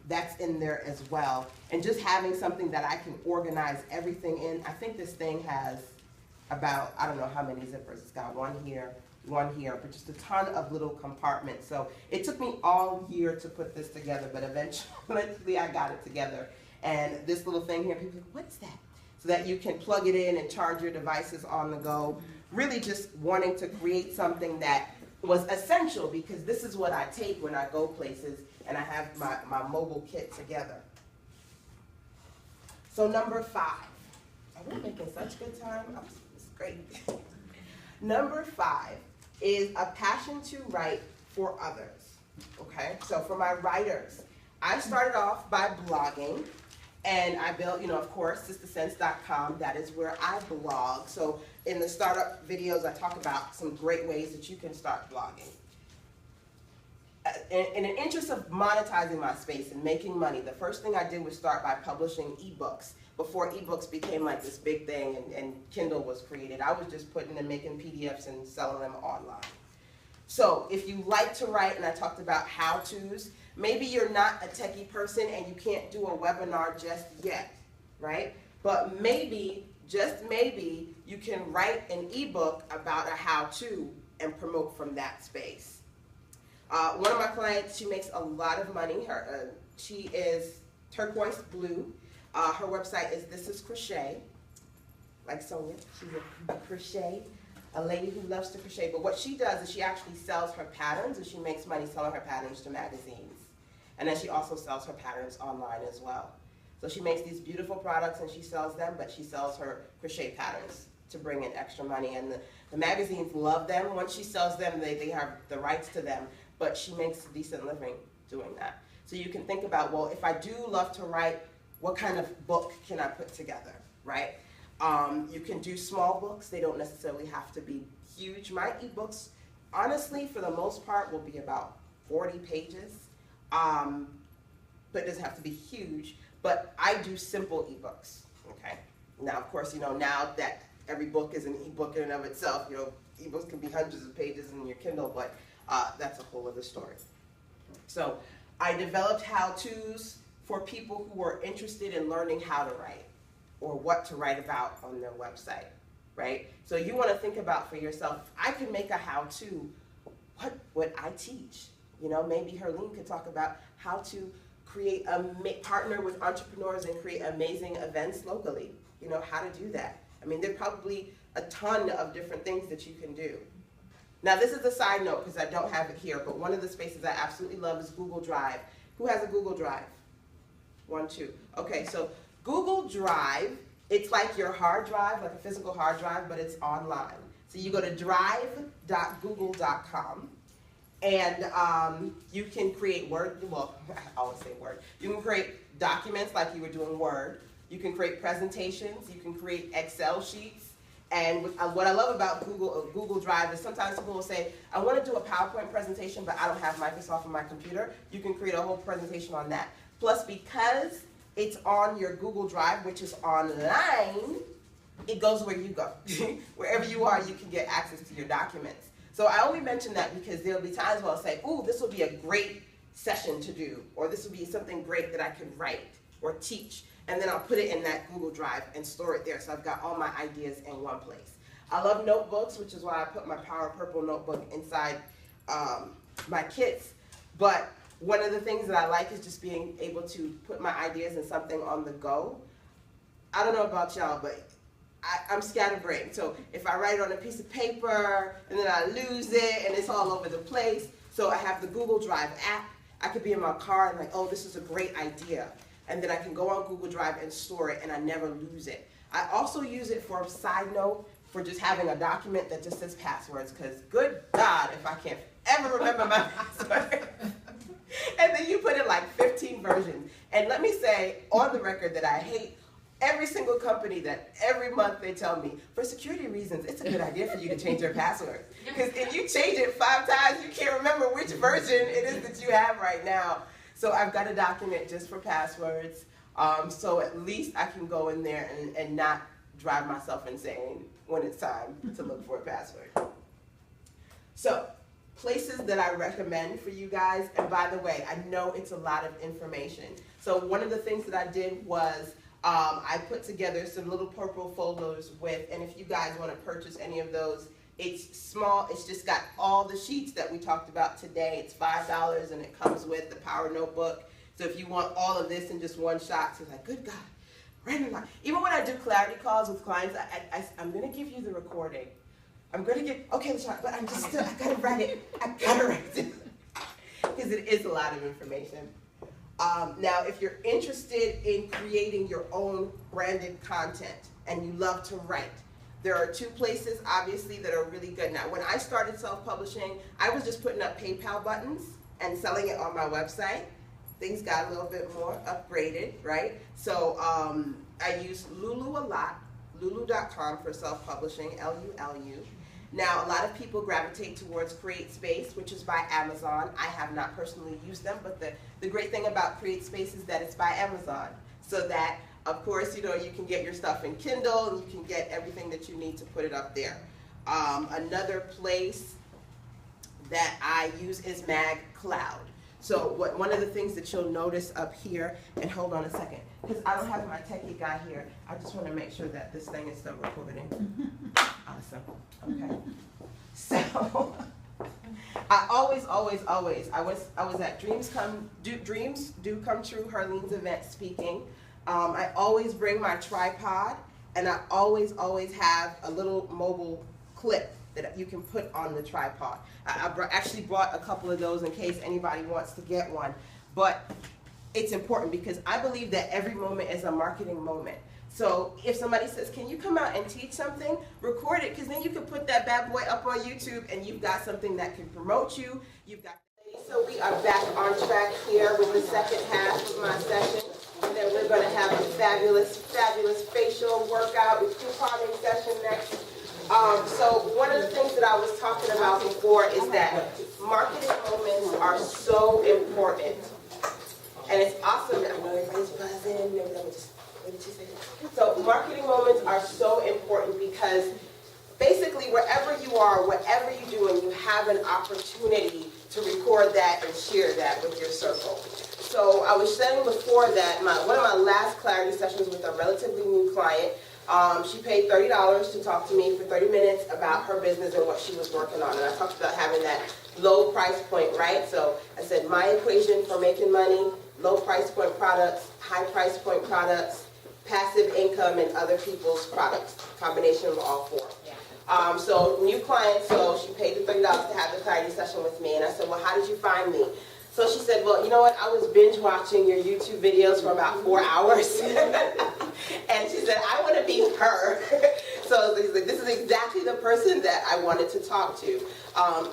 That's in there as well. And just having something that I can organize everything in. I think this thing has about, I don't know how many zippers. It's got one here, but just a ton of little compartments. So it took me all year to put this together, but eventually I got it together. And this little thing here, people are like, what's that? So that you can plug it in and charge your devices on the go. Really just wanting to create something that was essential, because this is what I take when I go places and I have my mobile kit together. So number 5. Are we making such good time? Oh, it's great. Number 5 is a passion to write for others. Okay, so for my writers, I started off by blogging. And I built, of course, sistasense.com. That is where I blog. So in the startup videos, I talk about some great ways that you can start blogging. In an interest of monetizing my space and making money, the first thing I did was start by publishing ebooks. Before ebooks became like this big thing and Kindle was created, I was just putting and making PDFs and selling them online. So if you like to write, and I talked about how-tos, maybe you're not a techie person and you can't do a webinar just yet, right? But maybe, just maybe, you can write an ebook about a how-to and promote from that space. One of my clients, she makes a lot of money. She is turquoise blue. Her website is This Is Crochet, like Sonia. She's a crochet. A lady who loves to crochet, but what she does is she actually sells her patterns, and she makes money selling her patterns to magazines. And then she also sells her patterns online as well. So she makes these beautiful products and she sells them, but she sells her crochet patterns to bring in extra money. And the magazines love them. Once she sells them, they have the rights to them, but she makes a decent living doing that. So you can think about, well, if I do love to write, what kind of book can I put together, right? You can do small books. They don't necessarily have to be huge. My ebooks, honestly, for the most part, will be about 40 pages. But it doesn't have to be huge. But I do simple ebooks, okay? Now, of course, now that every book is an ebook in and of itself, ebooks can be hundreds of pages in your Kindle, but that's a whole other story. So I developed how-tos for people who are interested in learning how to write, or what to write about on their website, right? So you want to think about for yourself, I can make a how-to, what would I teach? Maybe Herlene could talk about how to create partner with entrepreneurs and create amazing events locally. How to do that. I mean, there's probably a ton of different things that you can do. Now, this is a side note because I don't have it here, but one of the spaces I absolutely love is Google Drive. Who has a Google Drive? 1, 2. Okay, so Google Drive, it's like your hard drive, like a physical hard drive, but it's online. So you go to drive.google.com, and you can create Word, well, I always say Word. You can create documents like you were doing Word. You can create presentations. You can create Excel sheets. And what I love about Google Drive is sometimes people will say, I want to do a PowerPoint presentation, but I don't have Microsoft on my computer. You can create a whole presentation on that. Plus, because it's on your Google Drive, which is online, it goes where you go. Wherever you are, you can get access to your documents. So I only mention that because there'll be times where I'll say, ooh, this will be a great session to do, or this will be something great that I can write or teach. And then I'll put it in that Google Drive and store it there. So I've got all my ideas in one place. I love notebooks, which is why I put my Power Purple notebook inside my kits. But one of the things that I like is just being able to put my ideas in something on the go. I don't know about y'all, but I'm scatterbrained. So if I write it on a piece of paper and then I lose it and it's all over the place. So I have the Google Drive app. I could be in my car and like, oh, this is a great idea. And then I can go on Google Drive and store it and I never lose it. I also use it for a side note for just having a document that just says passwords, because good God, if I can't ever remember my password. And then you put in like 15 versions. And let me say on the record that I hate Every single company that every month they tell me, for security reasons, it's a good idea for you to change your password. Because if you change it 5 times, you can't remember which version it is that you have right now. So I've got a document just for passwords. So at least I can go in there and not drive myself insane when it's time to look for a password. So, places that I recommend for you guys, and by the way, I know it's a lot of information. So one of the things that I did was I put together some little purple folders with, and if you guys want to purchase any of those, it's small, it's just got all the sheets that we talked about today. It's $5 and it comes with the Power Notebook. So if you want all of this in just one shot, so it's like, good God, random line. Even when I do clarity calls with clients, I'm going to give you the recording. I'm going to get, okay, LaShawn, but I'm just still, I got to write it. I got to write it. Because it is a lot of information. Now, if you're interested in creating your own branded content and you love to write, there are 2 places, obviously, that are really good. Now, when I started self-publishing, I was just putting up PayPal buttons and selling it on my website. Things got a little bit more upgraded, right? So I use Lulu a lot, lulu.com for self-publishing, L-U-L-U. Now, a lot of people gravitate towards CreateSpace, which is by Amazon. I have not personally used them, but the great thing about CreateSpace is that it's by Amazon. So that, of course, you can get your stuff in Kindle, and you can get everything that you need to put it up there. Another place that I use is MagCloud. So one of the things that you'll notice up here, and hold on a second, because I don't have my techie guy here. I just want to make sure that this thing is still recording. Awesome. Okay. So I always, I was at Dreams Do Come True, Herlene's event speaking. I always bring my tripod, and I always have a little mobile clip that you can put on the tripod. I actually brought a couple of those in case anybody wants to get one. But it's important because I believe that every moment is a marketing moment. So if somebody says, can you come out and teach something, record it, because then you can put that bad boy up on YouTube and you've got something that can promote you. So we are back on track here with the second half of my session. And then we're going to have a fabulous facial workout with couponing session next. So one of the things that I was talking about before is that marketing moments are so important. And it's awesome that I know everybody's buzzing. Maybe let me just, what did you say? So marketing moments are so important because basically wherever you are, whatever you're doing, you have an opportunity to record that and share that with your circle. So I was saying before that one of my last clarity sessions with a relatively new client, she paid $30 to talk to me for 30 minutes about her business and what she was working on. And I talked about having that low price point, right? So I said my equation for making money, low price point products, high price point products, passive income, and other people's products. Combination of all 4. So new client, so she paid the $30 to have the clarity session with me. And I said, well, how did you find me? So she said, well, you know what, I was binge watching your YouTube videos for about 4 hours. And she said, I want to be her. So she's like, this is exactly the person that I wanted to talk to.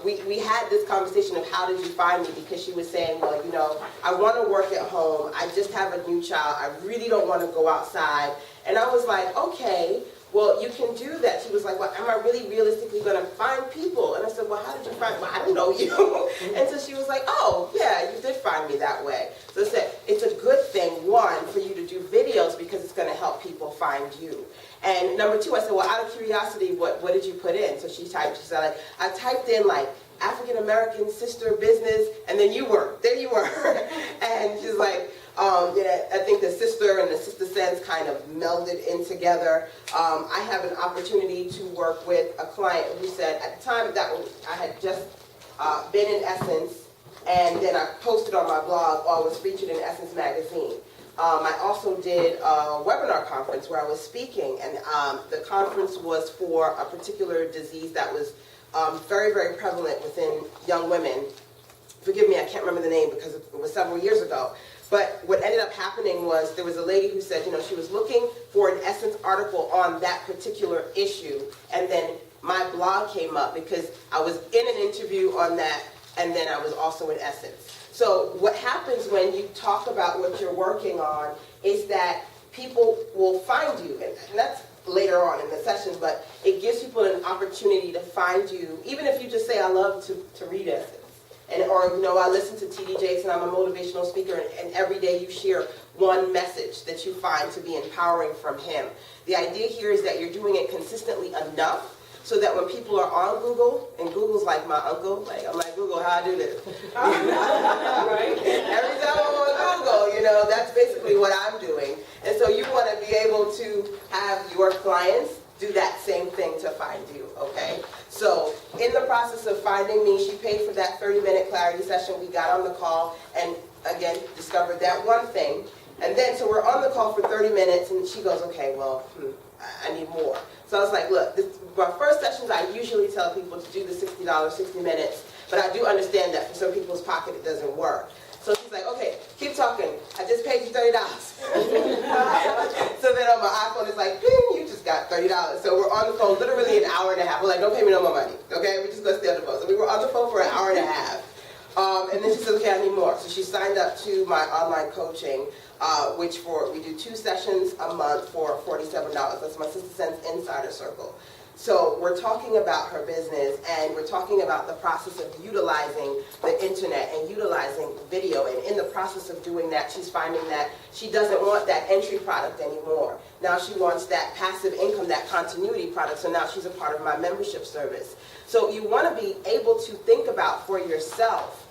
We had this conversation of how did you find me, because she was saying, well, I want to work at home. I just have a new child. I really don't want to go outside. And I was like, okay, well, you can do that. She was like, well, am I really realistically going to find people? And I said, well, how did you find me? Well, I don't know you. And so she was like, oh, yeah, you did find me that way. So I said, it's a good thing, 1, for you to do videos because it's going to help people find you. And number 2, I said, well, out of curiosity, what did you put in? So she said, like, I typed in, like, African-American sister business, and then there you were. And she's like, I think the sister and the sister sense kind of melded in together. I have an opportunity to work with a client who said, at the time I had just been in Essence, and then I posted on my blog, or was featured in Essence magazine. I also did a webinar conference where I was speaking, and the conference was for a particular disease that was very, very prevalent within young women. Forgive me, I can't remember the name because it was several years ago. But what ended up happening was there was a lady who said, she was looking for an Essence article on that particular issue, and then my blog came up because I was in an interview on that, and then I was also in Essence. So what happens when you talk about what you're working on is that people will find you, and that's later on in the session, but it gives people an opportunity to find you, even if you just say, I love to read essays. Or, I listen to T.D. Jakes and I'm a motivational speaker, and every day you share one message that you find to be empowering from him. The idea here is that you're doing it consistently enough so that when people are on Google, and Google's like my uncle, I'm like, Google, how I do this? Right? Every time I'm on Google, that's basically what I'm doing. And so you want to be able to have your clients do that same thing to find you, okay? So in the process of finding me, she paid for that 30-minute clarity session. We got on the call and, again, discovered that one thing. And then, so we're on the call for 30 minutes, and she goes, okay, well, I need more. So I was like, look, my first sessions, I usually tell people to do the $60, 60 minutes, but I do understand that for some people's pocket it doesn't work. So she's like, okay, keep talking. I just paid you $30. So then on my iPhone, it's like, ping, you just got $30. So we're on the phone literally an hour and a half. We're like, don't pay me no more money, okay? We're just going to stay on the phone. So we were on the phone for an hour and a half. And then she said, okay, I need more. So she signed up to my online coaching, which we do 2 sessions a month for $47. That's my Sister Sense Insider Circle. So we're talking about her business, and we're talking about the process of utilizing the internet and utilizing video. And in the process of doing that, she's finding that she doesn't want that entry product anymore. Now she wants that passive income, that continuity product. So now she's a part of my membership service. So you want to be able to think about for yourself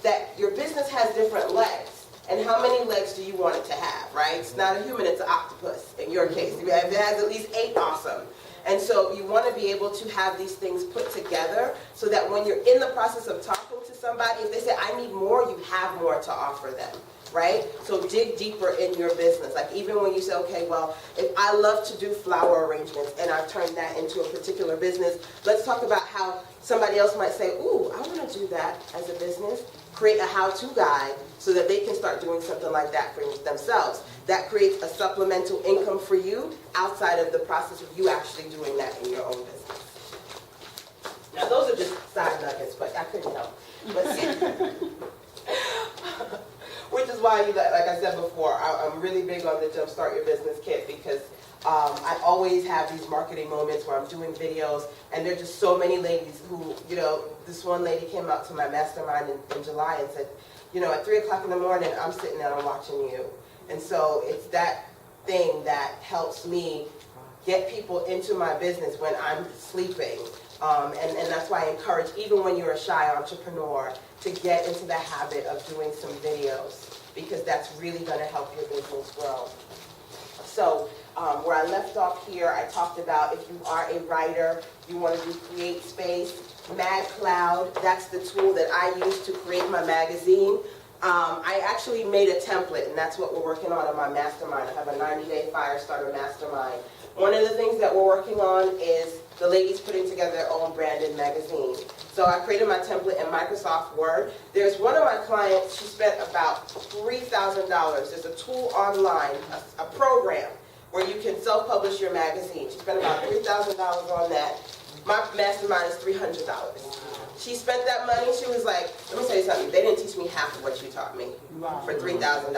that your business has different legs. And how many legs do you want it to have, right? It's not a human, it's an octopus in your case. If it has at least 8, awesome. And so you want to be able to have these things put together so that when you're in the process of talking to somebody, if they say, I need more, you have more to offer them, right? So dig deeper in your business. Like even when you say, okay, well, if I love to do flower arrangements and I've turned that into a particular business, let's talk about how somebody else might say, ooh, I want to do that as a business. Create a how-to guide so that they can start doing something like that for themselves. That creates a supplemental income for you outside of the process of you actually doing that in your own business. Now those are just side nuggets, but I couldn't help. Which is why, like I said before, I'm really big on the Jumpstart Your Business Kit because I always have these marketing moments where I'm doing videos, and there are just so many ladies who, this one lady came out to my mastermind in July and said, at 3 o'clock in the morning, I'm sitting there and I'm watching you. And so it's that thing that helps me get people into my business when I'm sleeping. And that's why I encourage, even when you're a shy entrepreneur, to get into the habit of doing some videos, because that's really going to help your business grow. So where I left off here, I talked about if you are a writer, you want to do Create Space, MagCloud, that's the tool that I use to create my magazine. I actually made a template, and that's what we're working on in my mastermind. I have a 90-day Fire Starter Mastermind. One of the things that we're working on is the ladies putting together their own branded magazine. So I created my template in Microsoft Word. There's one of my clients, she spent about $3,000. There's a tool online, a program, where you can self-publish your magazine. She spent about $3,000 on that. My mastermind is $300. She spent that money, she was like, let me tell you something, they didn't teach me half of what you taught me for $3,000.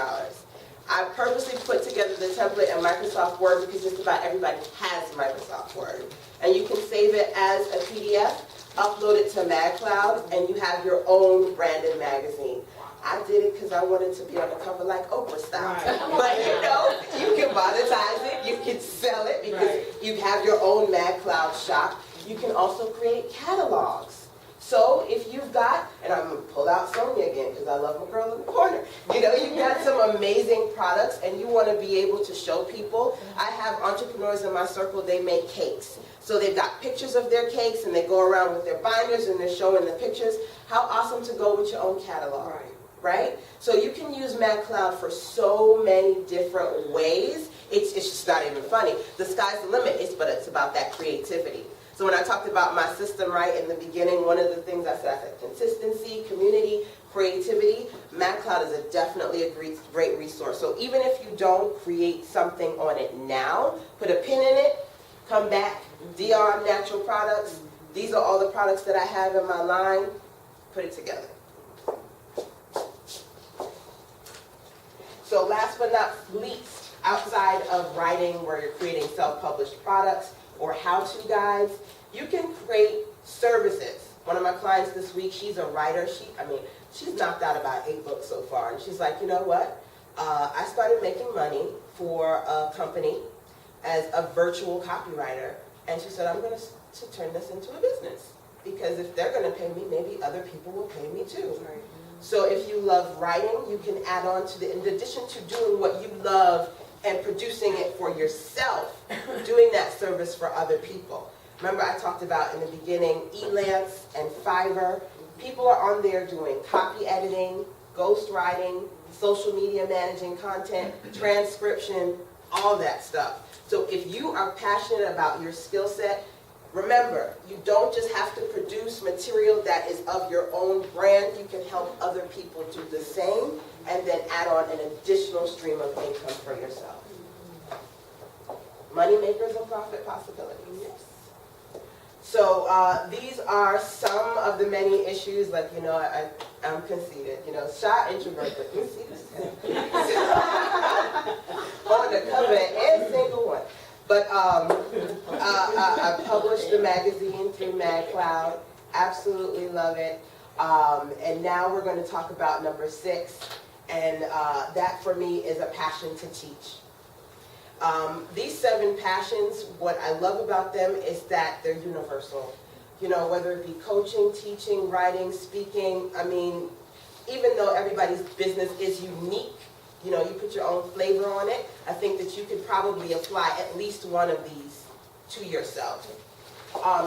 I purposely put together the template in Microsoft Word because just about everybody has Microsoft Word. And you can save it as a PDF, upload it to MagCloud, and you have your own branded magazine. I did it because I wanted to be on the cover like Oprah style. Right. But you can monetize it, you can sell it because you have your own MagCloud shop. You can also create catalogs. So if you've got, and I'm going to pull out Sonia again because I love my girl in the corner. You've got some amazing products and you want to be able to show people. I have entrepreneurs in my circle, they make cakes. So they've got pictures of their cakes and they go around with their binders and they're showing the pictures. How awesome to go with your own catalog, right? So you can use MagCloud for so many different ways. It's just not even funny. The sky's the limit, but it's about that creativity. So when I talked about my system in the beginning, one of the things I said consistency, community, creativity. MagCloud is definitely a great resource. So even if you don't create something on it now, put a pin in it, come back, DR Natural Products. These are all the products that I have in my line. Put it together. So last but not least, Outside of writing where you're creating self-published products or how-to guides, you can create services. One of my clients this week, she's a writer. She's knocked out about 8 books so far. And she's like, you know what? I started making money for a company as a virtual copywriter. And she said, I'm going to turn this into a business. Because if they're going to pay me, maybe other people will pay me too. Right. So if you love writing, you can add on to in addition to doing what you love and producing it for yourself, doing that service for other people. Remember I talked about in the beginning, Elance and Fiverr. People are on there doing copy editing, ghostwriting, social media managing content, transcription, all that stuff. So if you are passionate about your skill set, remember, you don't just have to produce material that is of your own brand. You can help other people do the same and then add on an additional stream of income for yourself. Money makers and profit possibilities. Yes. So these are some of the many issues, like, you know, I'm conceited, you know, shy, introvert, but conceited. On the cover of every single one. But I published the magazine through MagCloud. Absolutely love it. And now we're going to talk about number 6. And that for me is a passion to teach. These 7 passions, what I love about them is that they're universal. You know, whether it be coaching, teaching, writing, speaking, I mean, even though everybody's business is unique, you know, you put your own flavor on it, I think that you could probably apply at least one of these to yourself.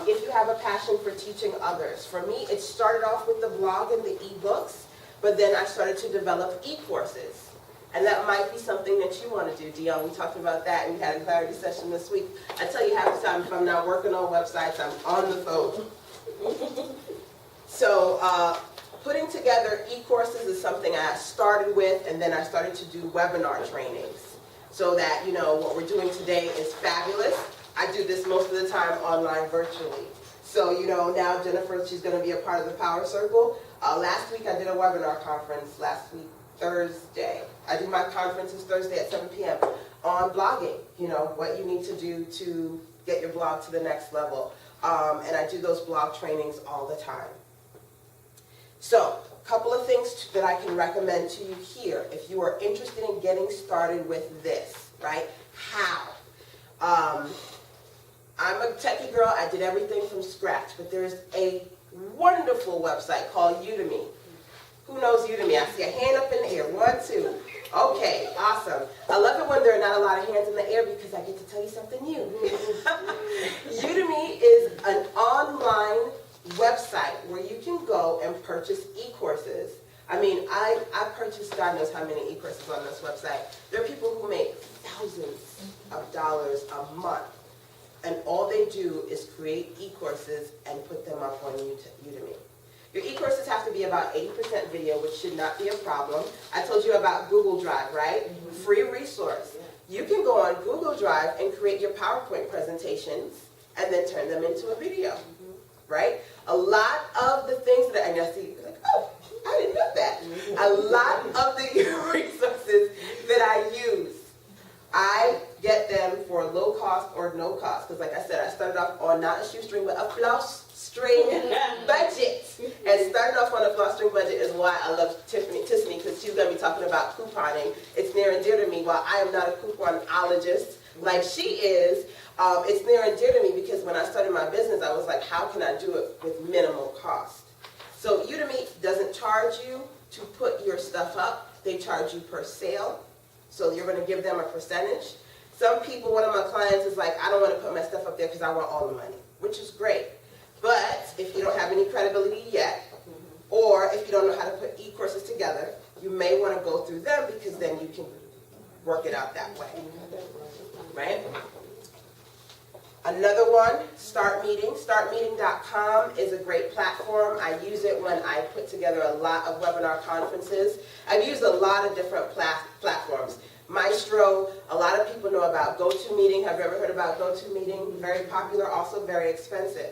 If you have a passion for teaching others, for me, it started off with the blog and the ebooks, but then I started to develop e-courses. And that might be something that you want to do, Dion. We talked about that, and we had a clarity session this week. I tell you half the time, if I'm not working on websites, I'm on the phone. So putting together e-courses is something I started with, and then I started to do webinar trainings. So that, you know, what we're doing today is fabulous. I do this most of the time online virtually. So, you know, now Jennifer, she's going to be a part of the Power Circle. Last week I did a webinar conference, last week, Thursday. I do my conferences Thursday at 7 p.m. on blogging, you know, what you need to do to get your blog to the next level. And I do those blog trainings all the time. So, a couple of things that I can recommend to you here. If you are interested in getting started with this, right? How? I'm a techie girl. I did everything from scratch. But there's a wonderful website called Udemy. Who knows Udemy? I see a hand up in the air. 1, 2. Okay, awesome. I love it when there are not a lot of hands in the air because I get to tell you something new. Udemy is an online website where you can go and purchase e-courses. I mean, I purchased God knows how many e-courses on this website. There are people who make thousands of dollars a month. And all they do is create e-courses and put them up on Udemy. Your e-courses have to be about 80% video, which should not be a problem. I told you about Google Drive, right? Mm-hmm. Free resource. You can go on Google Drive and create your PowerPoint presentations and then turn them into a video, right? A lot of the things that I see, like, oh, I didn't know that. A lot of the resources that I use, I get them for low cost or no cost. Because like I said, I started off on not a shoestring, but a floss string budget. And starting off on a floss string budget is why I love Tiffany, because she's going to be talking about couponing. It's near and dear to me. While I am not a couponologist like she is, it's near and dear to me because when I started my business, I was like, how can I do it with minimal cost? So Udemy doesn't charge you to put your stuff up. They charge you per sale. So you're going to give them a percentage. Some people, one of my clients is like, I don't want to put my stuff up there because I want all the money, which is great. But if you don't have any credibility yet, or if you don't know how to put e-courses together, you may want to go through them because then you can work it out that way. Right? Another one, StartMeeting. StartMeeting.com is a great platform. I use it when I put together a lot of webinar conferences. I've used a lot of different platforms. Maestro, a lot of people know about GoToMeeting. Have you ever heard about GoToMeeting? Very popular, also very expensive.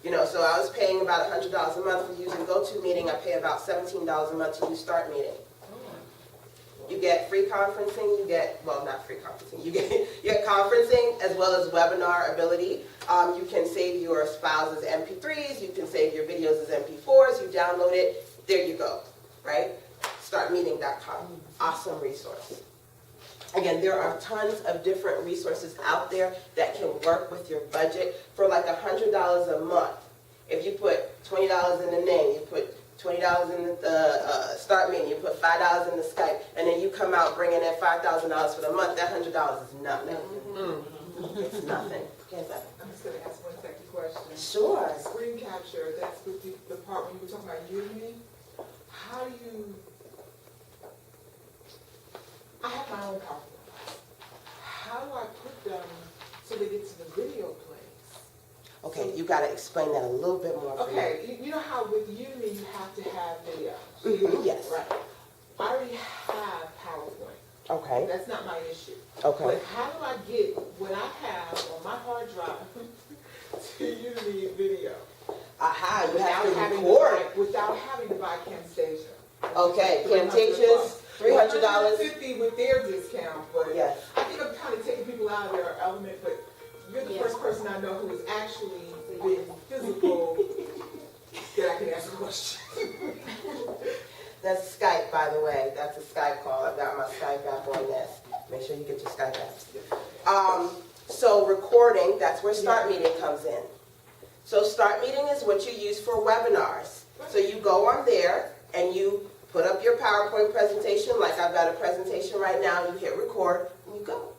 You know, so I was paying about $100 a month for using GoToMeeting. I pay about $17 a month to use StartMeeting. You get free conferencing, not free conferencing, you get conferencing as well as webinar ability. You can save your files as MP3s, you can save your videos as MP4s, you download it, there you go, right? Startmeeting.com, awesome resource. Again, there are tons of different resources out there that can work with your budget for like $100 a month. If you put $20 in the name, you put $20 in the Start Meeting, you put $5 in the Skype, and then you come out bringing in $5,000 for the month, that $100 is nothing. It's nothing. I'm just gonna ask one second question. Sure. Screen capture, that's the part when you were talking about Udemy. How do you, I have my own PowerPoint. How do I put them so they get to the video plays? Okay, you got to explain that a little bit more for me. Okay, you know how with Udemy you have to have videos? Yes. Right. I already have PowerPoint. Okay. That's not my issue. Okay. But how do I get what I have on my hard drive to Udemy video? Aha, you have to having record. without having to buy Camtasia. Okay, Camtasia's $300. $150 with their discount, but Yes. I think I'm kind of taking people out of their element, but you're the first person I know who has actually been physical that I can ask a question. That's Skype, by the way. That's a Skype call. I've got my Skype app on this. Make sure you get your Skype app. So recording, that's where Start Meeting comes in. So Start Meeting is what you use for webinars. So you go on there and you put up your PowerPoint presentation, like I've got a presentation right now, you hit record, and you go.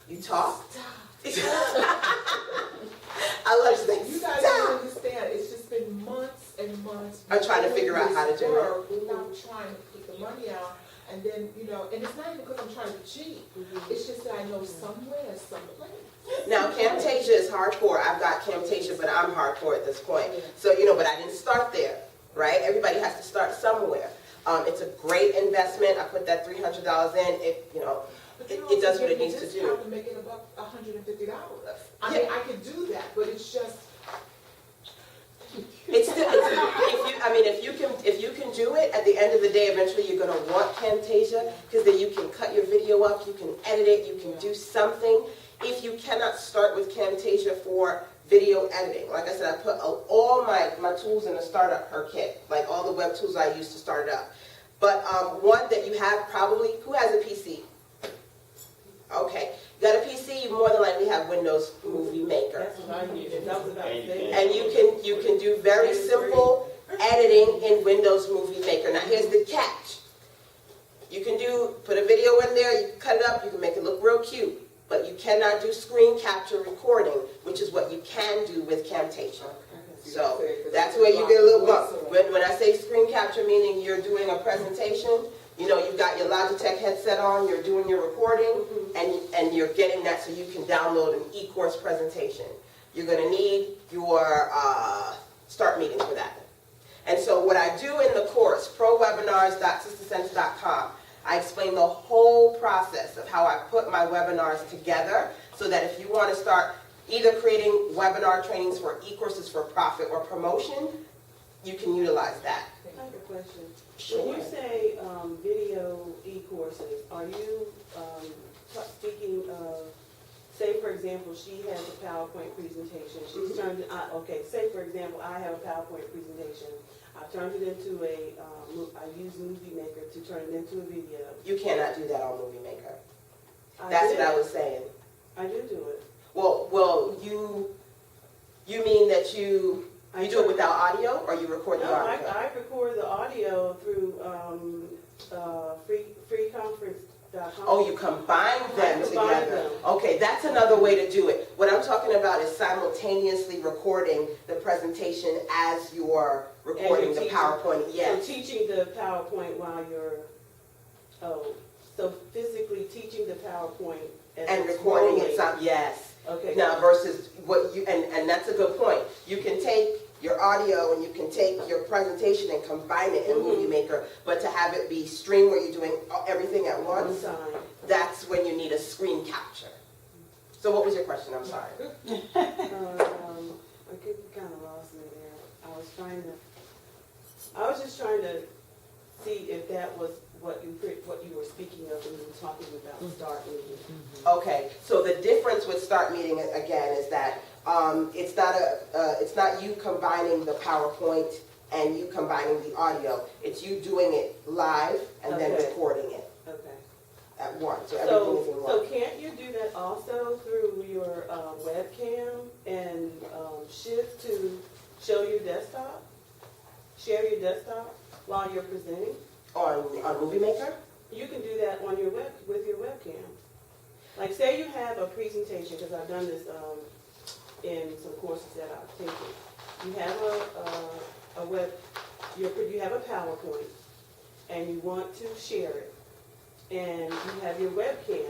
You talk. I love saying, You guys don't understand. It's just been months and months. I'm trying to figure out how to do it. Without trying to put the money out, and then and it's not even because I'm trying to cheat. It's just that I know somewhere, someplace. Now, Camtasia is hardcore. I've got Camtasia, but I'm hardcore at this point. So, but I didn't start there, right? Everybody has to start somewhere. It's a great investment. I put that $300 in. It does what it needs to do. To make it about $150. I mean, I could do that, but it's just. It's still, if you can do it, at the end of the day, eventually you're going to want Camtasia, because then you can cut your video up, you can edit it, you can do something. If you cannot start with Camtasia for video editing, like I said, I put all my tools in the startup her kit, like all the web tools I use to start it up. But one that you have probably, who has a PC? Okay, you got a PC, you more than likely have Windows Movie Maker. That's what I use. That was about to say. And you can do very simple editing in Windows Movie Maker. Now here's the catch. You can put a video in there, you can cut it up, you can make it look real cute, but you cannot do screen capture recording, which is what you can do with Camtasia. So that's where you get a little bump. When I say screen capture, meaning you're doing a presentation, you've got your Logitech headset on, you're doing your recording, and you're getting that so you can download an e-course presentation. You're going to need your Start Meeting for that. And so what I do in the course, prowebinars.sistasense.com, I explain the whole process of how I put my webinars together so that if you want to start either creating webinar trainings for e-courses for profit or promotion, you can utilize that. I have a question. Sure. When you say video e-courses, are you speaking of, say for example, she has a PowerPoint presentation, she's turned it, okay, say for example, I have a PowerPoint presentation, I turned it into I use Movie Maker to turn it into a video. You cannot do that on Movie Maker. That's what I was saying. I do it. Well, you mean that you do it without audio, or you record the No, audio? I record the audio through freeconference.com. Oh, you combine them combine together. them. Okay, that's another way to do it. What I'm talking about is simultaneously recording the presentation as you're recording the PowerPoint. Yes. So teaching the PowerPoint while you're, so physically teaching the PowerPoint And recording it. Yes. Okay. Now versus what and that's a good point. You can take your audio and you can take your presentation and combine it in Movie Maker, but to have it be streamed where you're doing everything at once, that's when you need a screen capture. So what was your question? I'm sorry. I kind of lost me there. I was just trying to see if that was what you were speaking of when you were talking about start meeting. Okay, so the difference with Start Meeting, again, is that it's not you combining the PowerPoint and you combining the audio. It's you doing it live and then Okay. recording it Okay. at once, so everything is in So one. can't you do that also through your webcam and shift to show your desktop? Share your desktop while you're presenting? On Movie Maker? You can do that on your with your webcam. Like say you have a presentation, because I've done this in some courses that I've taken. You have you have a PowerPoint and you want to share it. And you have your webcam.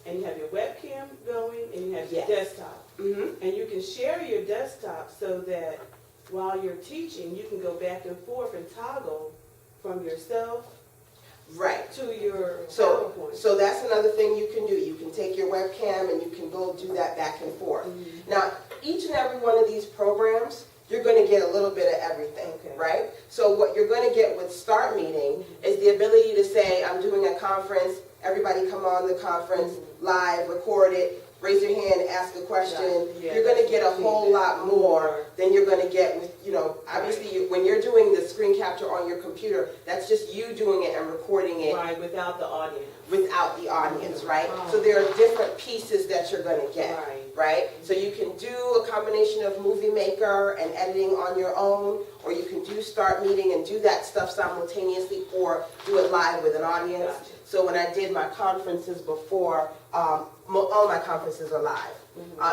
And you have your webcam going and you have your Yes. desktop. Mm-hmm. And you can share your desktop so that while you're teaching, you can go back and forth and toggle from yourself Right. to your So, PowerPoint. so that's another thing you can do. You can take your webcam and you can go do that back and forth. Mhm. Now, each and every one of these programs, you're going to get a little bit of everything, Okay. right? So what you're going to get with Start Meeting is the ability to say, I'm doing a conference, everybody come on the conference, live, record it, raise your hand, ask a question. Yeah, You're going to that's get a what whole we did. lot more than you're going to get with, obviously when you're doing the screen capture on your computer, that's just you doing it and recording it Right, without the audience. without the audience, right? Oh. So there are different pieces that you're going to get, Right. right? So you can do a combination of Movie Maker and editing on your own, or you can do Start Meeting and do that stuff simultaneously, or do it live with an audience. Gotcha. So when I did my conferences before, all my conferences are live.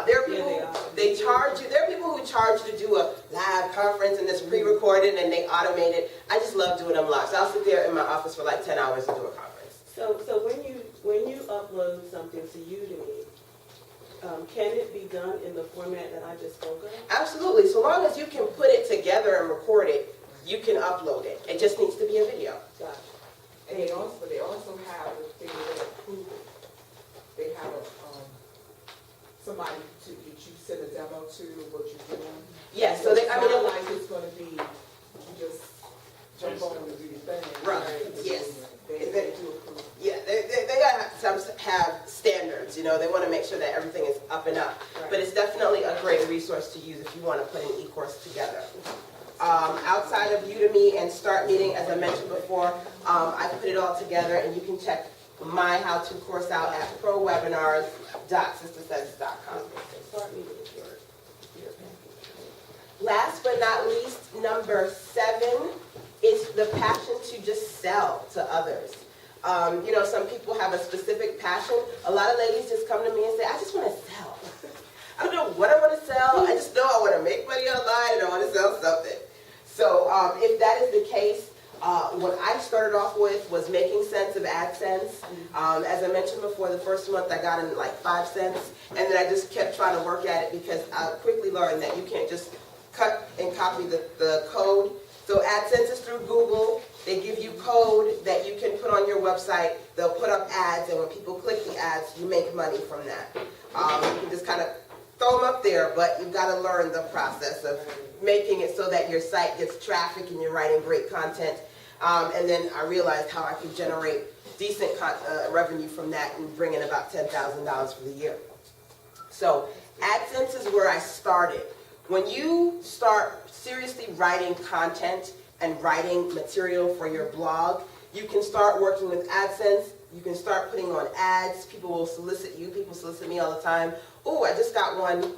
There are Yeah, people, they are. they charge you, there are people who charge you to do a live conference and it's pre-recorded and they automate it. I just love doing them live. So I'll sit there in my office for like 10 hours and do a conference. So when you upload something to Udemy, can it be done in the format that I just spoke of? Absolutely, so long as you can put it together and record it, you can upload it. It just needs to be a video. Gotcha. And they also have, if they would approve it, they have somebody that you send a demo to what you're doing. Yes, so they, It's I mean, not like it's gonna be, you just jump on and do your thing. Right, yes. They do approve. yeah, they gotta have standards, they wanna make sure that everything is up and up. But it's definitely a great resource to use if you wanna put an e-course together. Outside of Udemy and Start Meeting, as I mentioned before, I put it all together and you can check my how-to course out at prowebinars.sistersense.com. Start meeting with your package. Last but not least, number 7 is the passion to just sell to others. Some people have a specific passion. A lot of ladies just come to me and say, I just want to sell. I don't know what I want to sell. I just know I want to make money online and I want to sell something. So if that is the case, what I started off with was making sense of AdSense. As I mentioned before, the first month I got in like 5 cents, and then I just kept trying to work at it because I quickly learned that you can't just cut and copy the code. So AdSense is through Google. They give you code that you can put on your website. They'll put up ads, and when people click the ads, you make money from that. You can just kind of throw them up there, but you've got to learn the process of making it so that your site gets traffic and you're writing great content. And then I realized how I could generate decent revenue from that and bring in about $10,000 for the year. So AdSense is where I started. When you start seriously writing content and writing material for your blog, you can start working with AdSense. You can start putting on ads. People will solicit you. People solicit me all the time. Oh, I just got one.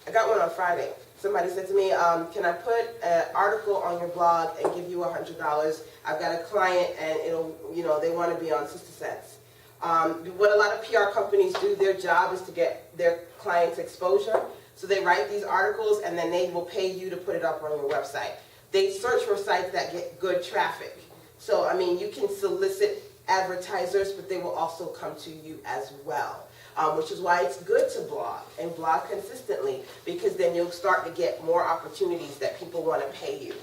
I got one on Friday. Somebody said to me, can I put an article on your blog and give you $100? I've got a client and they want to be on Sister Sense. What a lot of PR companies do, their job is to get their clients exposure. So they write these articles and then they will pay you to put it up on your website. They search for sites that get good traffic. So, you can solicit advertisers, but they will also come to you as well. Which is why it's good to blog and blog consistently, because then you'll start to get more opportunities that people want to pay you.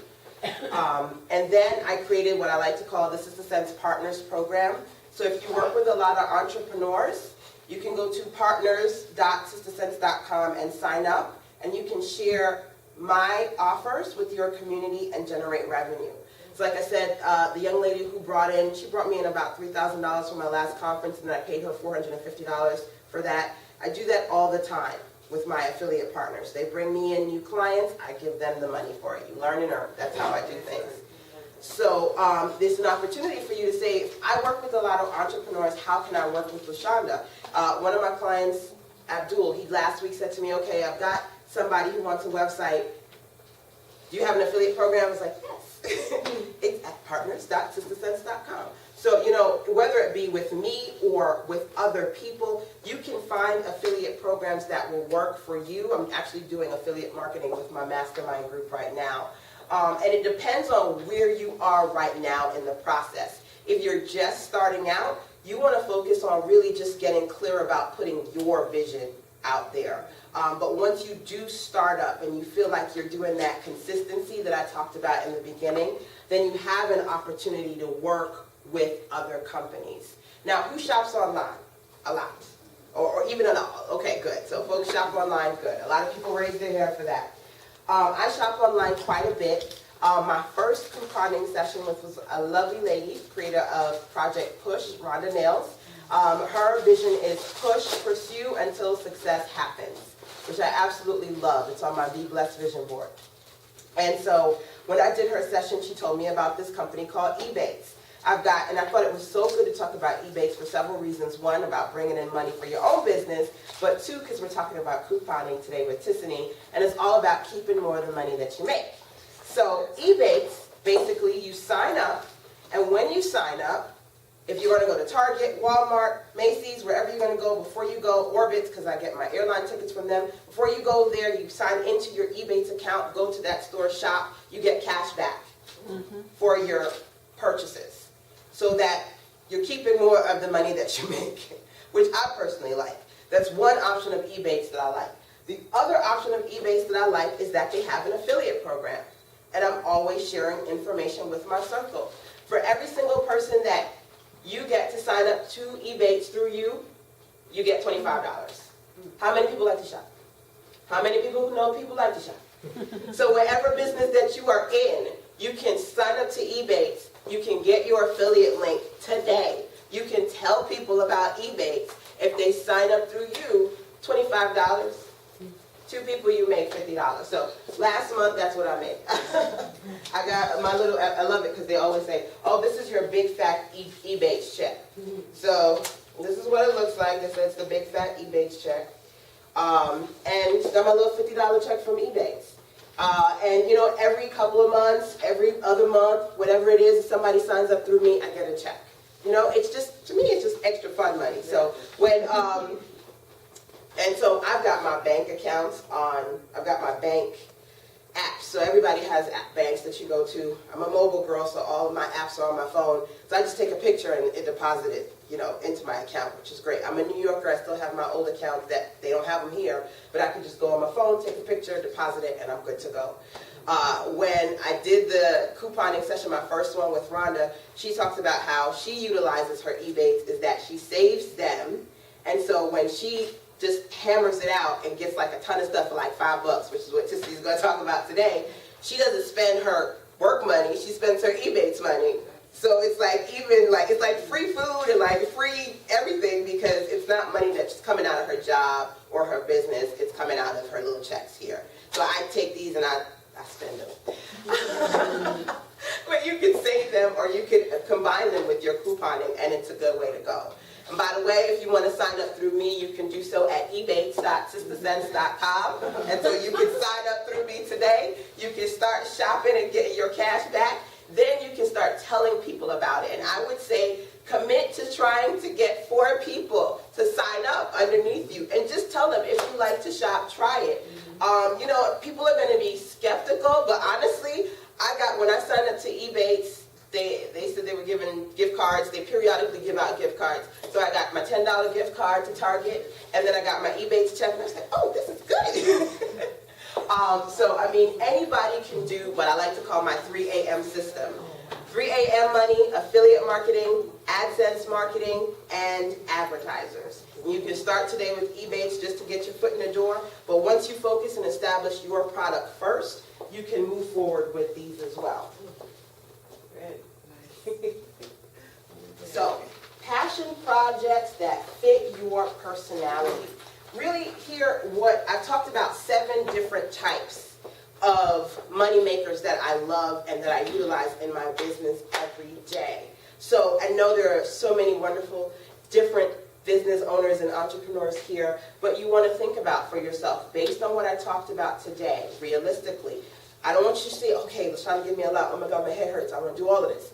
And then I created what I like to call the Sister Sense Partners Program. So if you work with a lot of entrepreneurs, you can go to partners.sistersense.com and sign up, and you can share my offers with your community and generate revenue. So like I said, the young lady who she brought me in about $3,000 for my last conference, and then I paid her $450 for that. I do that all the time with my affiliate partners. They bring me in new clients, I give them the money for it. You learn and earn. That's how I do things. So there's an opportunity for you to say, I work with a lot of entrepreneurs, how can I work with LaShonda? One of my clients, Abdul, he last week said to me, okay, I've got somebody who wants a website. Do you have an affiliate program? I was like, yes. It's at partners.sistersense.com. So, you know, whether it be with me or with other people, you can find affiliate programs that will work for you. I'm actually doing affiliate marketing with my mastermind group right now. And it depends on where you are right now in the process. If you're just starting out, you want to focus on really just getting clear about putting your vision out there. But once you do start up and you feel like you're doing that consistency that I talked about in the beginning, then you have an opportunity to work with other companies. Now, who shops online? A lot. Or even an all. Okay, good. So folks shop online, good. A lot of people raise their hair for that. I shop online quite a bit. My first couponing session was a lovely lady, creator of Project Push, Rhonda Nails. Her vision is push, pursue until success happens, which I absolutely love. It's on my Be Blessed vision board. And so when I did her session, she told me about this company called Ebates. And I thought it was so good to talk about Ebates for several reasons. One, about bringing in money for your own business, but two, because we're talking about couponing today with Tissany, and it's all about keeping more of the money that you make. So Ebates, basically you sign up, and when you sign up, if you're going to go to Target, Walmart, Macy's, wherever you're going to go, before you go, Orbitz, because I get my airline tickets from them, before you go there, you sign into your Ebates account, go to that store, shop, you get cash back for your purchases, so that you're keeping more of the money that you make, which I personally like. That's one option of Ebates that I like. The other option of Ebates that I like is that they have an affiliate program, and I'm always sharing information with my circle. For every single person that you get to sign up to Ebates through you, you get $25. How many people like to shop? How many people who know people like to shop? So whatever business that you are in, you can sign up to Ebates. You can get your affiliate link today. You can tell people about Ebates. If they sign up through you, $25. Two people, you make $50. So last month, that's what I made. I got my little, I love it because they always say, oh, this is your big fat Ebates check. So this is what it looks like. This is the big fat Ebates check. And got my little $50 check from Ebates. And you know, every couple of months, every other month, whatever it is, if somebody signs up through me, I get a check. You know, it's just, to me, it's just extra fun money. So when, and so I've got my bank accounts I've got my bank apps. So everybody has banks that you go to. I'm a mobile girl, so all of my apps are on my phone. So I just take a picture and it deposits it, you know, into my account, which is great. I'm a New Yorker. I still have my old accounts that they don't have them here, but I can just go on my phone, take a picture, deposit it, and I'm good to go. When I did the couponing session, my first one with Rhonda, she talks about how she utilizes her Ebates is that she saves them, and so when she just hammers it out and gets like a ton of stuff for like $5, which is what Tissany's going to talk about today, she doesn't spend her work money, she spends her Ebates money. So it's like it's like free food and like free everything because it's not money that's just coming out of her job or her business, it's coming out of her little checks here. So I take these and I spend them. But you can save them or you can combine them with your couponing and it's a good way to go. And by the way, if you want to sign up through me, you can do so at ebates.sistersense.com. And so you can sign up through me today. You can start shopping and getting your cash back. Then you can start telling people about it. And I would say commit to trying to get 4 people to sign up underneath you. And just tell them if you like to shop, try it. You know, people are going to be skeptical, but honestly, when I signed up to Ebates, they said they were giving gift cards. They periodically give out gift cards. So I got my $10 gift card to Target, and then I got my Ebates check, and I was like, oh, this is good. So, I mean, anybody can do what I like to call my 3 a.m. system. 3 a.m. money, affiliate marketing, AdSense marketing, and advertisers. You can start today with Ebates just to get your foot in the door, but once you focus and establish your product first, you can move forward with these as well. So, passion projects that fit your personality. Really here, what I talked about 7 different types of money makers that I love and that I utilize in my business every day. So I know there are so many wonderful different business owners and entrepreneurs here, but you want to think about for yourself, based on what I talked about today, realistically. I don't want you to say, okay, let's try to give me a lot. Oh my God, my head hurts. I want to do all of this.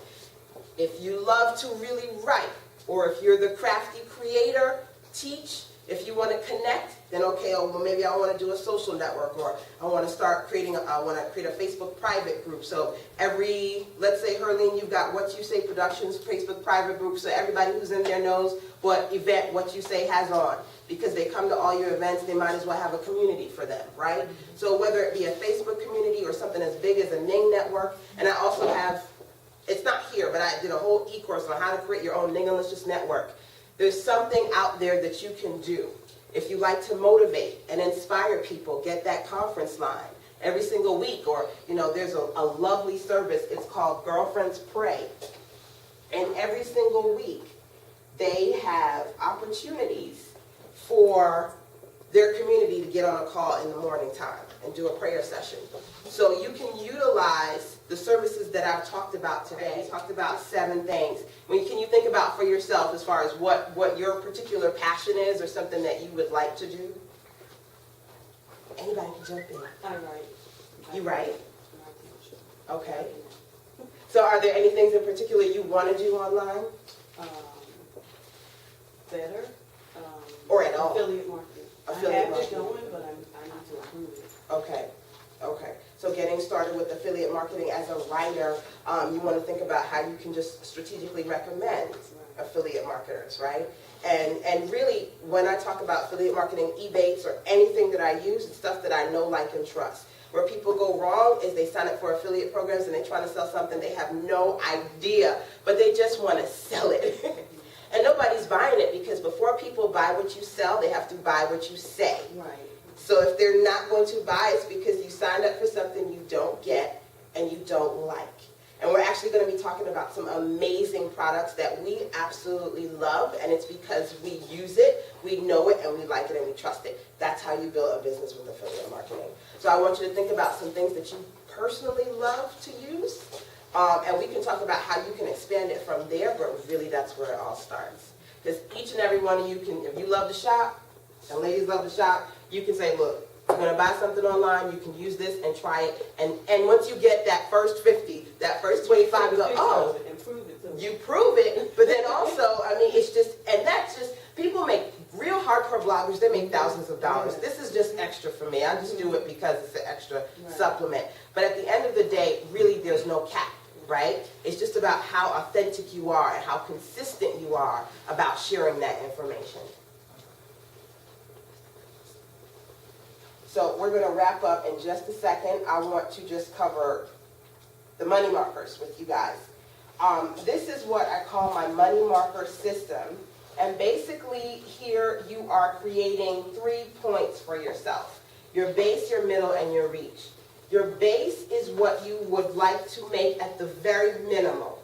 If you love to really write, or if you're the crafty creator, teach. If you want to connect, then okay, oh, well, maybe I want to do a social network, or I want to start creating, I want to create a Facebook private group. So let's say, Herline, you've got What You Say Productions Facebook private group, so everybody who's in there knows what event What You Say has on. Because they come to all your events, they might as well have a community for them, right? So whether it be a Facebook community or something as big as a Ning network, and I also have, it's not here, but I did a whole e-course on how to create your own Ningalicious network. There's something out there that you can do. If you like to motivate and inspire people, get that conference line every single week. Or, there's a lovely service. It's called Girlfriends Pray. And every single week, they have opportunities for their community to get on a call in the morning time and do a prayer session. So you can utilize the services that I've talked about today. I talked about 7 things. Can you think about for yourself as far as what your particular passion is or something that you would like to do? Anybody can jump in. I write. You write? I teach. Okay. So are there any things in particular you want to do online? Better. Or at all? Affiliate marketing. Affiliate I have marketing. it going, but I need to improve it. Okay. So getting started with affiliate marketing as a writer, you want to think about how you can just strategically recommend affiliate marketers, right? And really, when I talk about affiliate marketing, Ebates, or anything that I use, it's stuff that I know, like, and trust. Where people go wrong is they sign up for affiliate programs and they try to sell something they have no idea, but they just want to sell it. And nobody's buying it because before people buy what you sell, they have to buy what you say. Right. So if they're not going to buy, it's because you signed up for something you don't get and you don't like. And we're actually going to be talking about some amazing products that we absolutely love, and it's because we use it, we know it, and we like it, and we trust it. That's how you build a business with affiliate marketing. So I want you to think about some things that you personally love to use, and we can talk about how you can expand it from there, but really that's where it all starts. Because each and every one of you can, if you love to shop, and ladies love to shop, you can say, look, you're going to buy something online, you can use this and try it, and once you get that first 50, that first 25, you go, oh, you prove it, but then also, it's just, and that's just, people make real hardcore bloggers, they make thousands of dollars. This is just extra for me. I just do it because it's an extra supplement. But at the end of the day, really there's no cap, right? It's just about how authentic you are and how consistent you are about sharing that information. So we're going to wrap up in just a second. I want to just cover the money markers with you guys. This is what I call my money marker system. And basically here you are creating 3 points for yourself. Your base, your middle, and your reach. Your base is what you would like to make at the very minimum.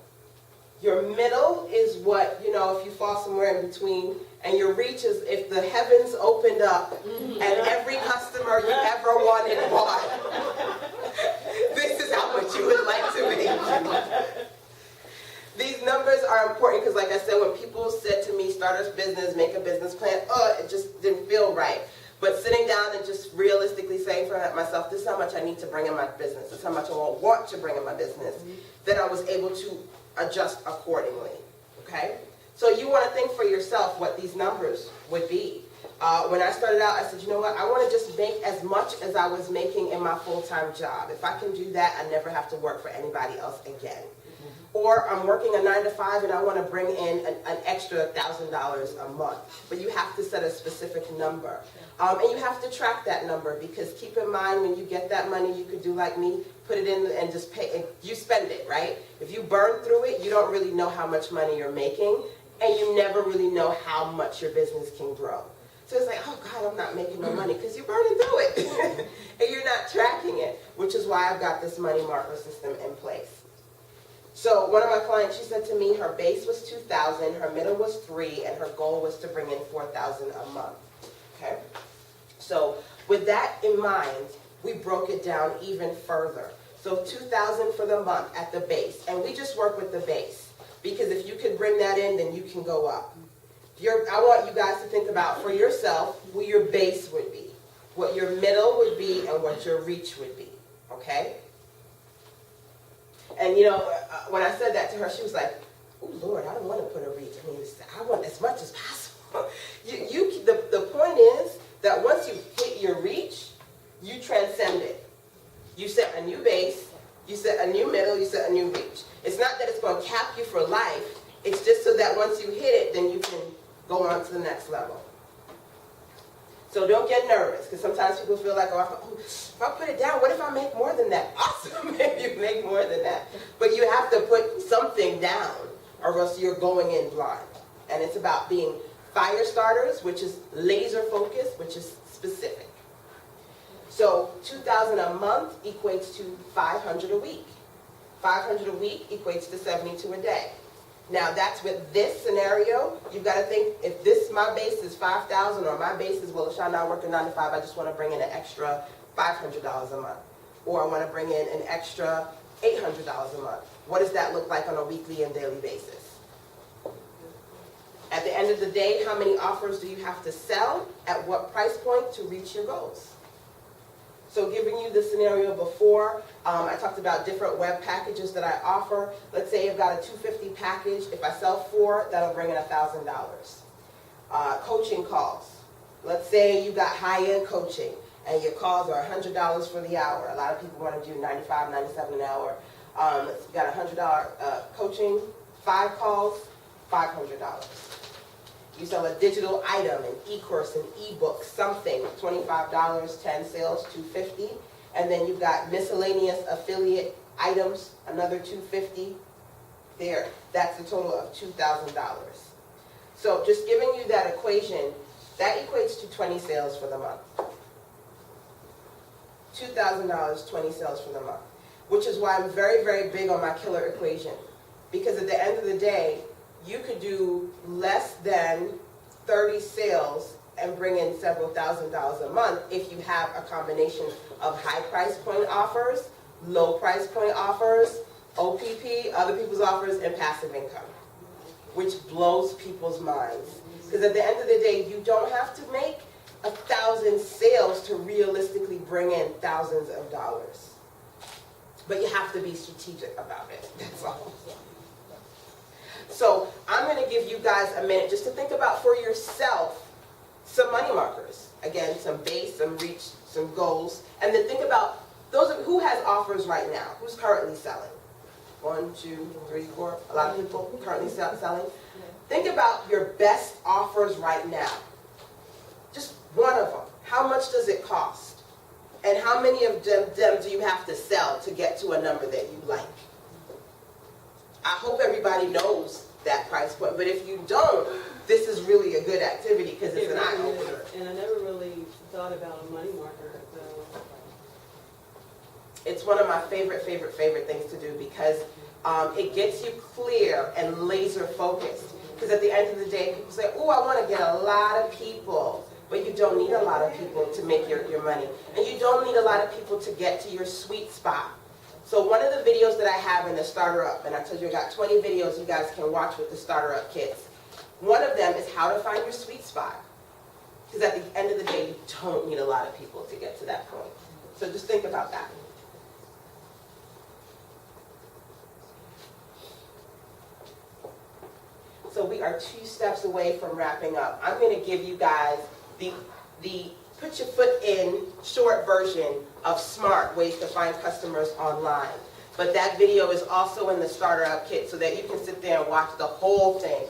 Your middle is what, if you fall somewhere in between. And your reach is if the heavens opened up and every customer you ever wanted bought. This is how much you would like to make. These numbers are important because, like I said, when people said to me, start a business, make a business plan, it just didn't feel right. But sitting down and just realistically saying for myself, this is how much I need to bring in my business. This is how much I want to bring in my business. Then I was able to adjust accordingly. Okay? So you want to think for yourself what these numbers would be. When I started out, I said, you know what? I want to just make as much as I was making in my full-time job. If I can do that, I never have to work for anybody else again. Or I'm working a 9 to 5 and I want to bring in an extra $1,000 a month. But you have to set a specific number. And you have to track that number because keep in mind when you get that money, you could do like me, put it in and just pay, and you spend it, right? If you burn through it, you don't really know how much money you're making. And you never really know how much your business can grow. So it's like, oh God, I'm not making no money because you're burning through it. And you're not tracking it, which is why I've got this money marker system in place. So one of my clients, she said to me her base was 2,000, her middle was 3, and her goal was to bring in 4,000 a month. Okay? So with that in mind, we broke it down even further. So 2,000 for the month at the base, and we just work with the base, because if you can bring that in, then you can go up. I want you guys to think about for yourself what your base would be, what your middle would be, and what your reach would be. Okay? And you know, when I said that to her, she was like, "Oh Lord, I don't want to put a reach. I mean, I want as much as possible." The point is that once you hit your reach, you transcend it. You set a new base, you set a new middle, you set a new reach. It's not that it's going to cap you for life. It's just so that once you hit it, then you can go on to the next level. So don't get nervous, because sometimes people feel like, oh, if I put it down, what if I make more than that? Awesome, if you make more than that. But you have to put something down, or else you're going in blind. And it's about being fire starters, which is laser focused, which is specific. So 2,000 a month equates to 500 a week. 500 a week equates to 72 a day. Now that's with this scenario. You've got to think, if my base is 5,000, or my base is, well, if I'm not working 9 to 5, I just want to bring in an extra $500 a month. Or I want to bring in an extra $800 a month. What does that look like on a weekly and daily basis? At the end of the day, how many offers do you have to sell? At what price point to reach your goals? So giving you the scenario before, I talked about different web packages that I offer. Let's say I've got a $250 package. If I sell 4, that'll bring in $1,000. Coaching calls. Let's say you got high-end coaching, and your calls are $100 for the hour. A lot of people want to do $95, $97 an hour. You got a $100 coaching, 5 calls, $500. You sell a digital item, an e-course, an e-book, something, $25, 10 sales, $250. And then you've got miscellaneous affiliate items, another $250. There, that's a total of $2,000. So just giving you that equation, that equates to 20 sales for the month. $2,000, 20 sales for the month. Which is why I'm very, very big on my killer equation. Because at the end of the day, you could do less than 30 sales and bring in several $1,000s a month if you have a combination of high price point offers, low price point offers, OPP, other people's offers, and passive income, which blows people's minds. Because at the end of the day, you don't have to make 1,000 sales to realistically bring in thousands of dollars. But you have to be strategic about it, that's all. So I'm going to give you guys a minute just to think about for yourself some money markers. Again, some base, some reach, some goals. And then think about who has offers right now? Who's currently selling? 1, 2, 3, 4. A lot of people currently selling. Think about your best offers right now. Just one of them. How much does it cost? And how many of them do you have to sell to get to a number that you like? I hope everybody knows that price point, but if you don't, this is really a good activity because it's an eye-opener. And I never really thought about a money marker, so. It's one of my favorite things to do because it gets you clear and laser focused. Because at the end of the day, people say, oh, I want to get a lot of people. But you don't need a lot of people to make your money. And you don't need a lot of people to get to your sweet spot. So one of the videos that I have in the Starter Up, and I told you I got 20 videos you guys can watch with the Starter Up kits. One of them is how to find your sweet spot. Because at the end of the day, you don't need a lot of people to get to that point. So just think about that. So we are 2 steps away from wrapping up. I'm going to give you guys the put your foot in short version of SMART, ways to find customers online. But that video is also in the Starter Up kit so that you can sit there and watch the whole thing.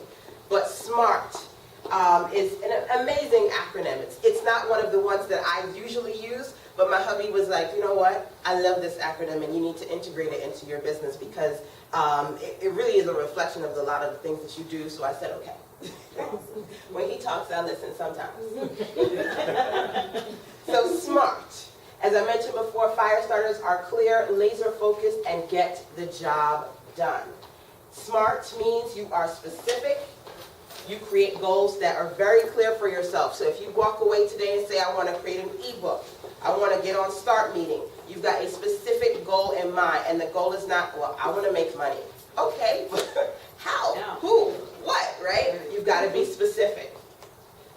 But SMART is an amazing acronym. It's not one of the ones that I usually use, but my hubby was like, you know what? I love this acronym and you need to integrate it into your business because it really is a reflection of a lot of the things that you do. So I said, okay. When he talks, I listen sometimes. So SMART. As I mentioned before, fire starters are clear, laser focused, and get the job done. SMART means you are specific. You create goals that are very clear for yourself. So if you walk away today and say, I want to create an ebook, I want to get on Start Meeting, you've got a specific goal in mind, and the goal is not, well, I want to make money. Okay, how? Yeah. Who? What? Right? You've got to be specific.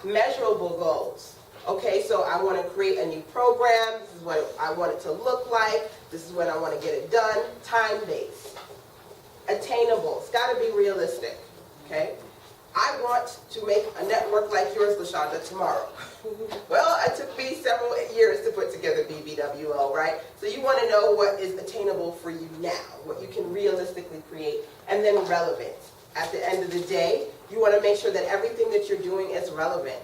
Measurable goals. Okay, so I want to create a new program. This is what I want it to look like. This is when I want to get it done. Time-based. Attainable. It's got to be realistic. Okay? I want to make a network like yours, LaShonda, tomorrow. Well, it took me several years to put together BBWO, right? So you want to know what is attainable for you now, what you can realistically create, and then relevant. At the end of the day, you want to make sure that everything that you're doing is relevant.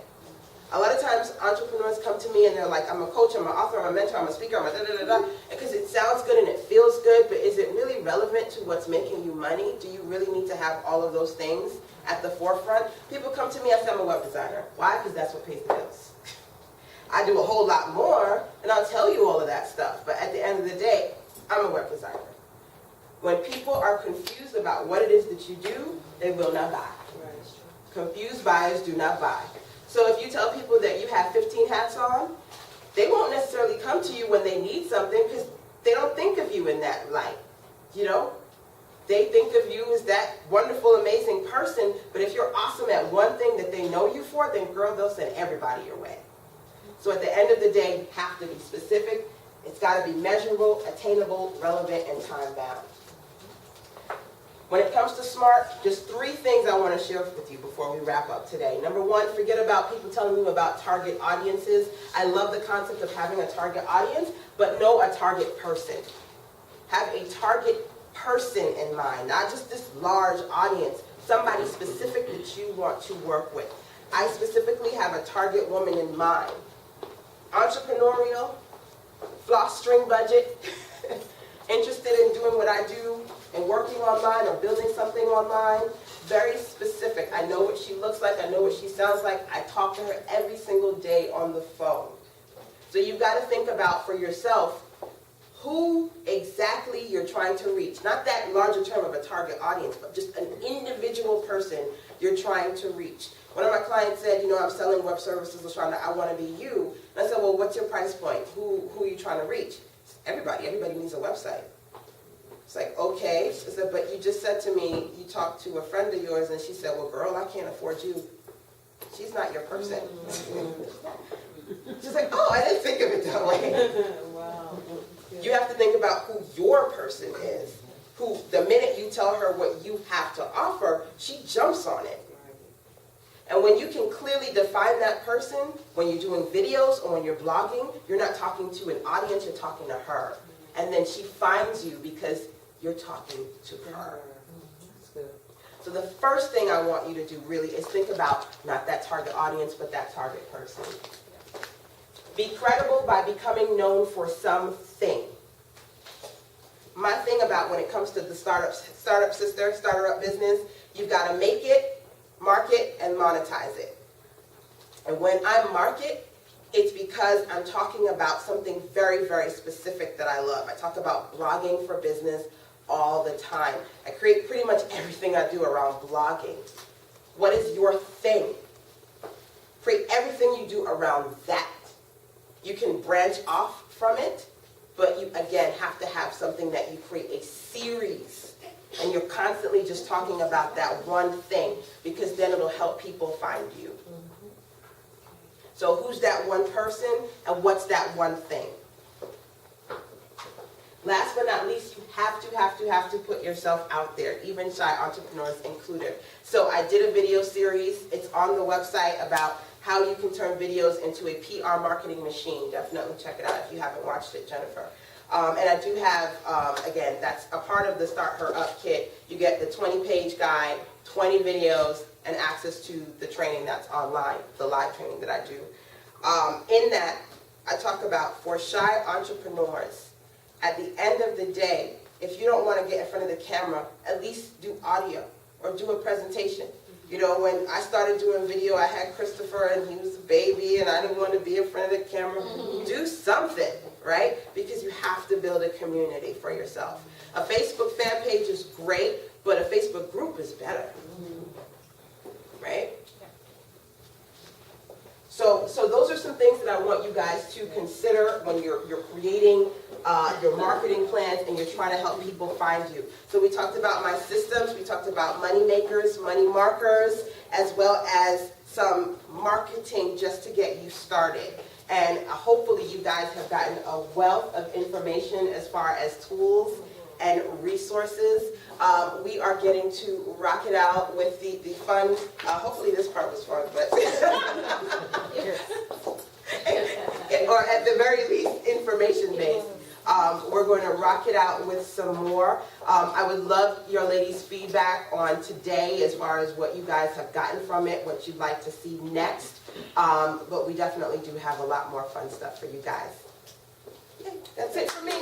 A lot of times, entrepreneurs come to me and they're like, I'm a coach, I'm an author, I'm a mentor, I'm a speaker, I'm a da-da-da-da, because it sounds good and it feels good, but is it really relevant to what's making you money? Do you really need to have all of those things at the forefront? People come to me, I say I'm a web designer. Why? Because that's what pays the bills. I do a whole lot more, and I'll tell you all of that stuff, but at the end of the day, I'm a web designer. When people are confused about what it is that you do, they will not buy. Confused buyers do not buy. So if you tell people that you have 15 hats on, they won't necessarily come to you when they need something because they don't think of you in that light. You know? They think of you as that wonderful, amazing person, but if you're awesome at one thing that they know you for, then girl, they'll send everybody your way. So at the end of the day, you have to be specific. It's got to be measurable, attainable, relevant, and time-bound. When it comes to SMART, just 3 things I want to share with you before we wrap up today. Number 1, forget about people telling you about target audiences. I love the concept of having a target audience, but know a target person. Have a target person in mind, not just this large audience, somebody specific that you want to work with. I specifically have a target woman in mind. Entrepreneurial, floss string budget, interested in doing what I do and working online or building something online, very specific. I know what she looks like, I know what she sounds like. I talk to her every single day on the phone. So you've got to think about for yourself who exactly you're trying to reach. Not that larger term of a target audience, but just an individual person you're trying to reach. One of my clients said, you know, I'm selling web services, LaShonda, I want to be you. And I said, well, what's your price point? Who are you trying to reach? Everybody. Everybody needs a website. It's like, okay. I said, but you just said to me, you talked to a friend of yours, and she said, well, girl, I can't afford you. She's not your person. She's like, oh, I didn't think of it that way. Wow. You have to think about who your person is. Who, the minute you tell her what you have to offer, she jumps on it. And when you can clearly define that person, when you're doing videos or when you're blogging, you're not talking to an audience, you're talking to her. And then she finds you because you're talking to her. So the first thing I want you to do really is think about not that target audience, but that target person. Be credible by becoming known for something. My thing about when it comes to the startup business, you've got to make it, market, and monetize it. And when I market, it's because I'm talking about something very, very specific that I love. I talk about blogging for business all the time. I create pretty much everything I do around blogging. What is your thing? Create everything you do around that. You can branch off from it, but you, again, have to have something that you create a series. And you're constantly just talking about that one thing, because then it'll help people find you. So who's that one person, and what's that one thing? Last but not least, you have to put yourself out there, even shy entrepreneurs included. So I did a video series. It's on the website about how you can turn videos into a PR marketing machine. Definitely check it out if you haven't watched it, Jennifer. And I do have, again, that's a part of the Start Her Up kit. You get the 20-page guide, 20 videos, and access to the training that's online, the live training that I do. In that, I talk about for shy entrepreneurs, at the end of the day, if you don't want to get in front of the camera, at least do audio or do a presentation. You know, when I started doing video, I had Christopher and he was a baby and I didn't want to be in front of the camera. Do something, right? Because you have to build a community for yourself. A Facebook fan page is great, but a Facebook group is better. Right? So those are some things that I want you guys to consider when you're creating your marketing plans and you're trying to help people find you. So we talked about my systems, we talked about money makers, money markers, as well as some marketing just to get you started. And hopefully you guys have gotten a wealth of information as far as tools and resources. We are getting to rock it out with the fun, hopefully this part was fun, but or at the very least information based. We're going to rock it out with some more. I would love your ladies' feedback on today as far as what you guys have gotten from it, what you'd like to see next. But we definitely do have a lot more fun stuff for you guys. Okay, that's it for me.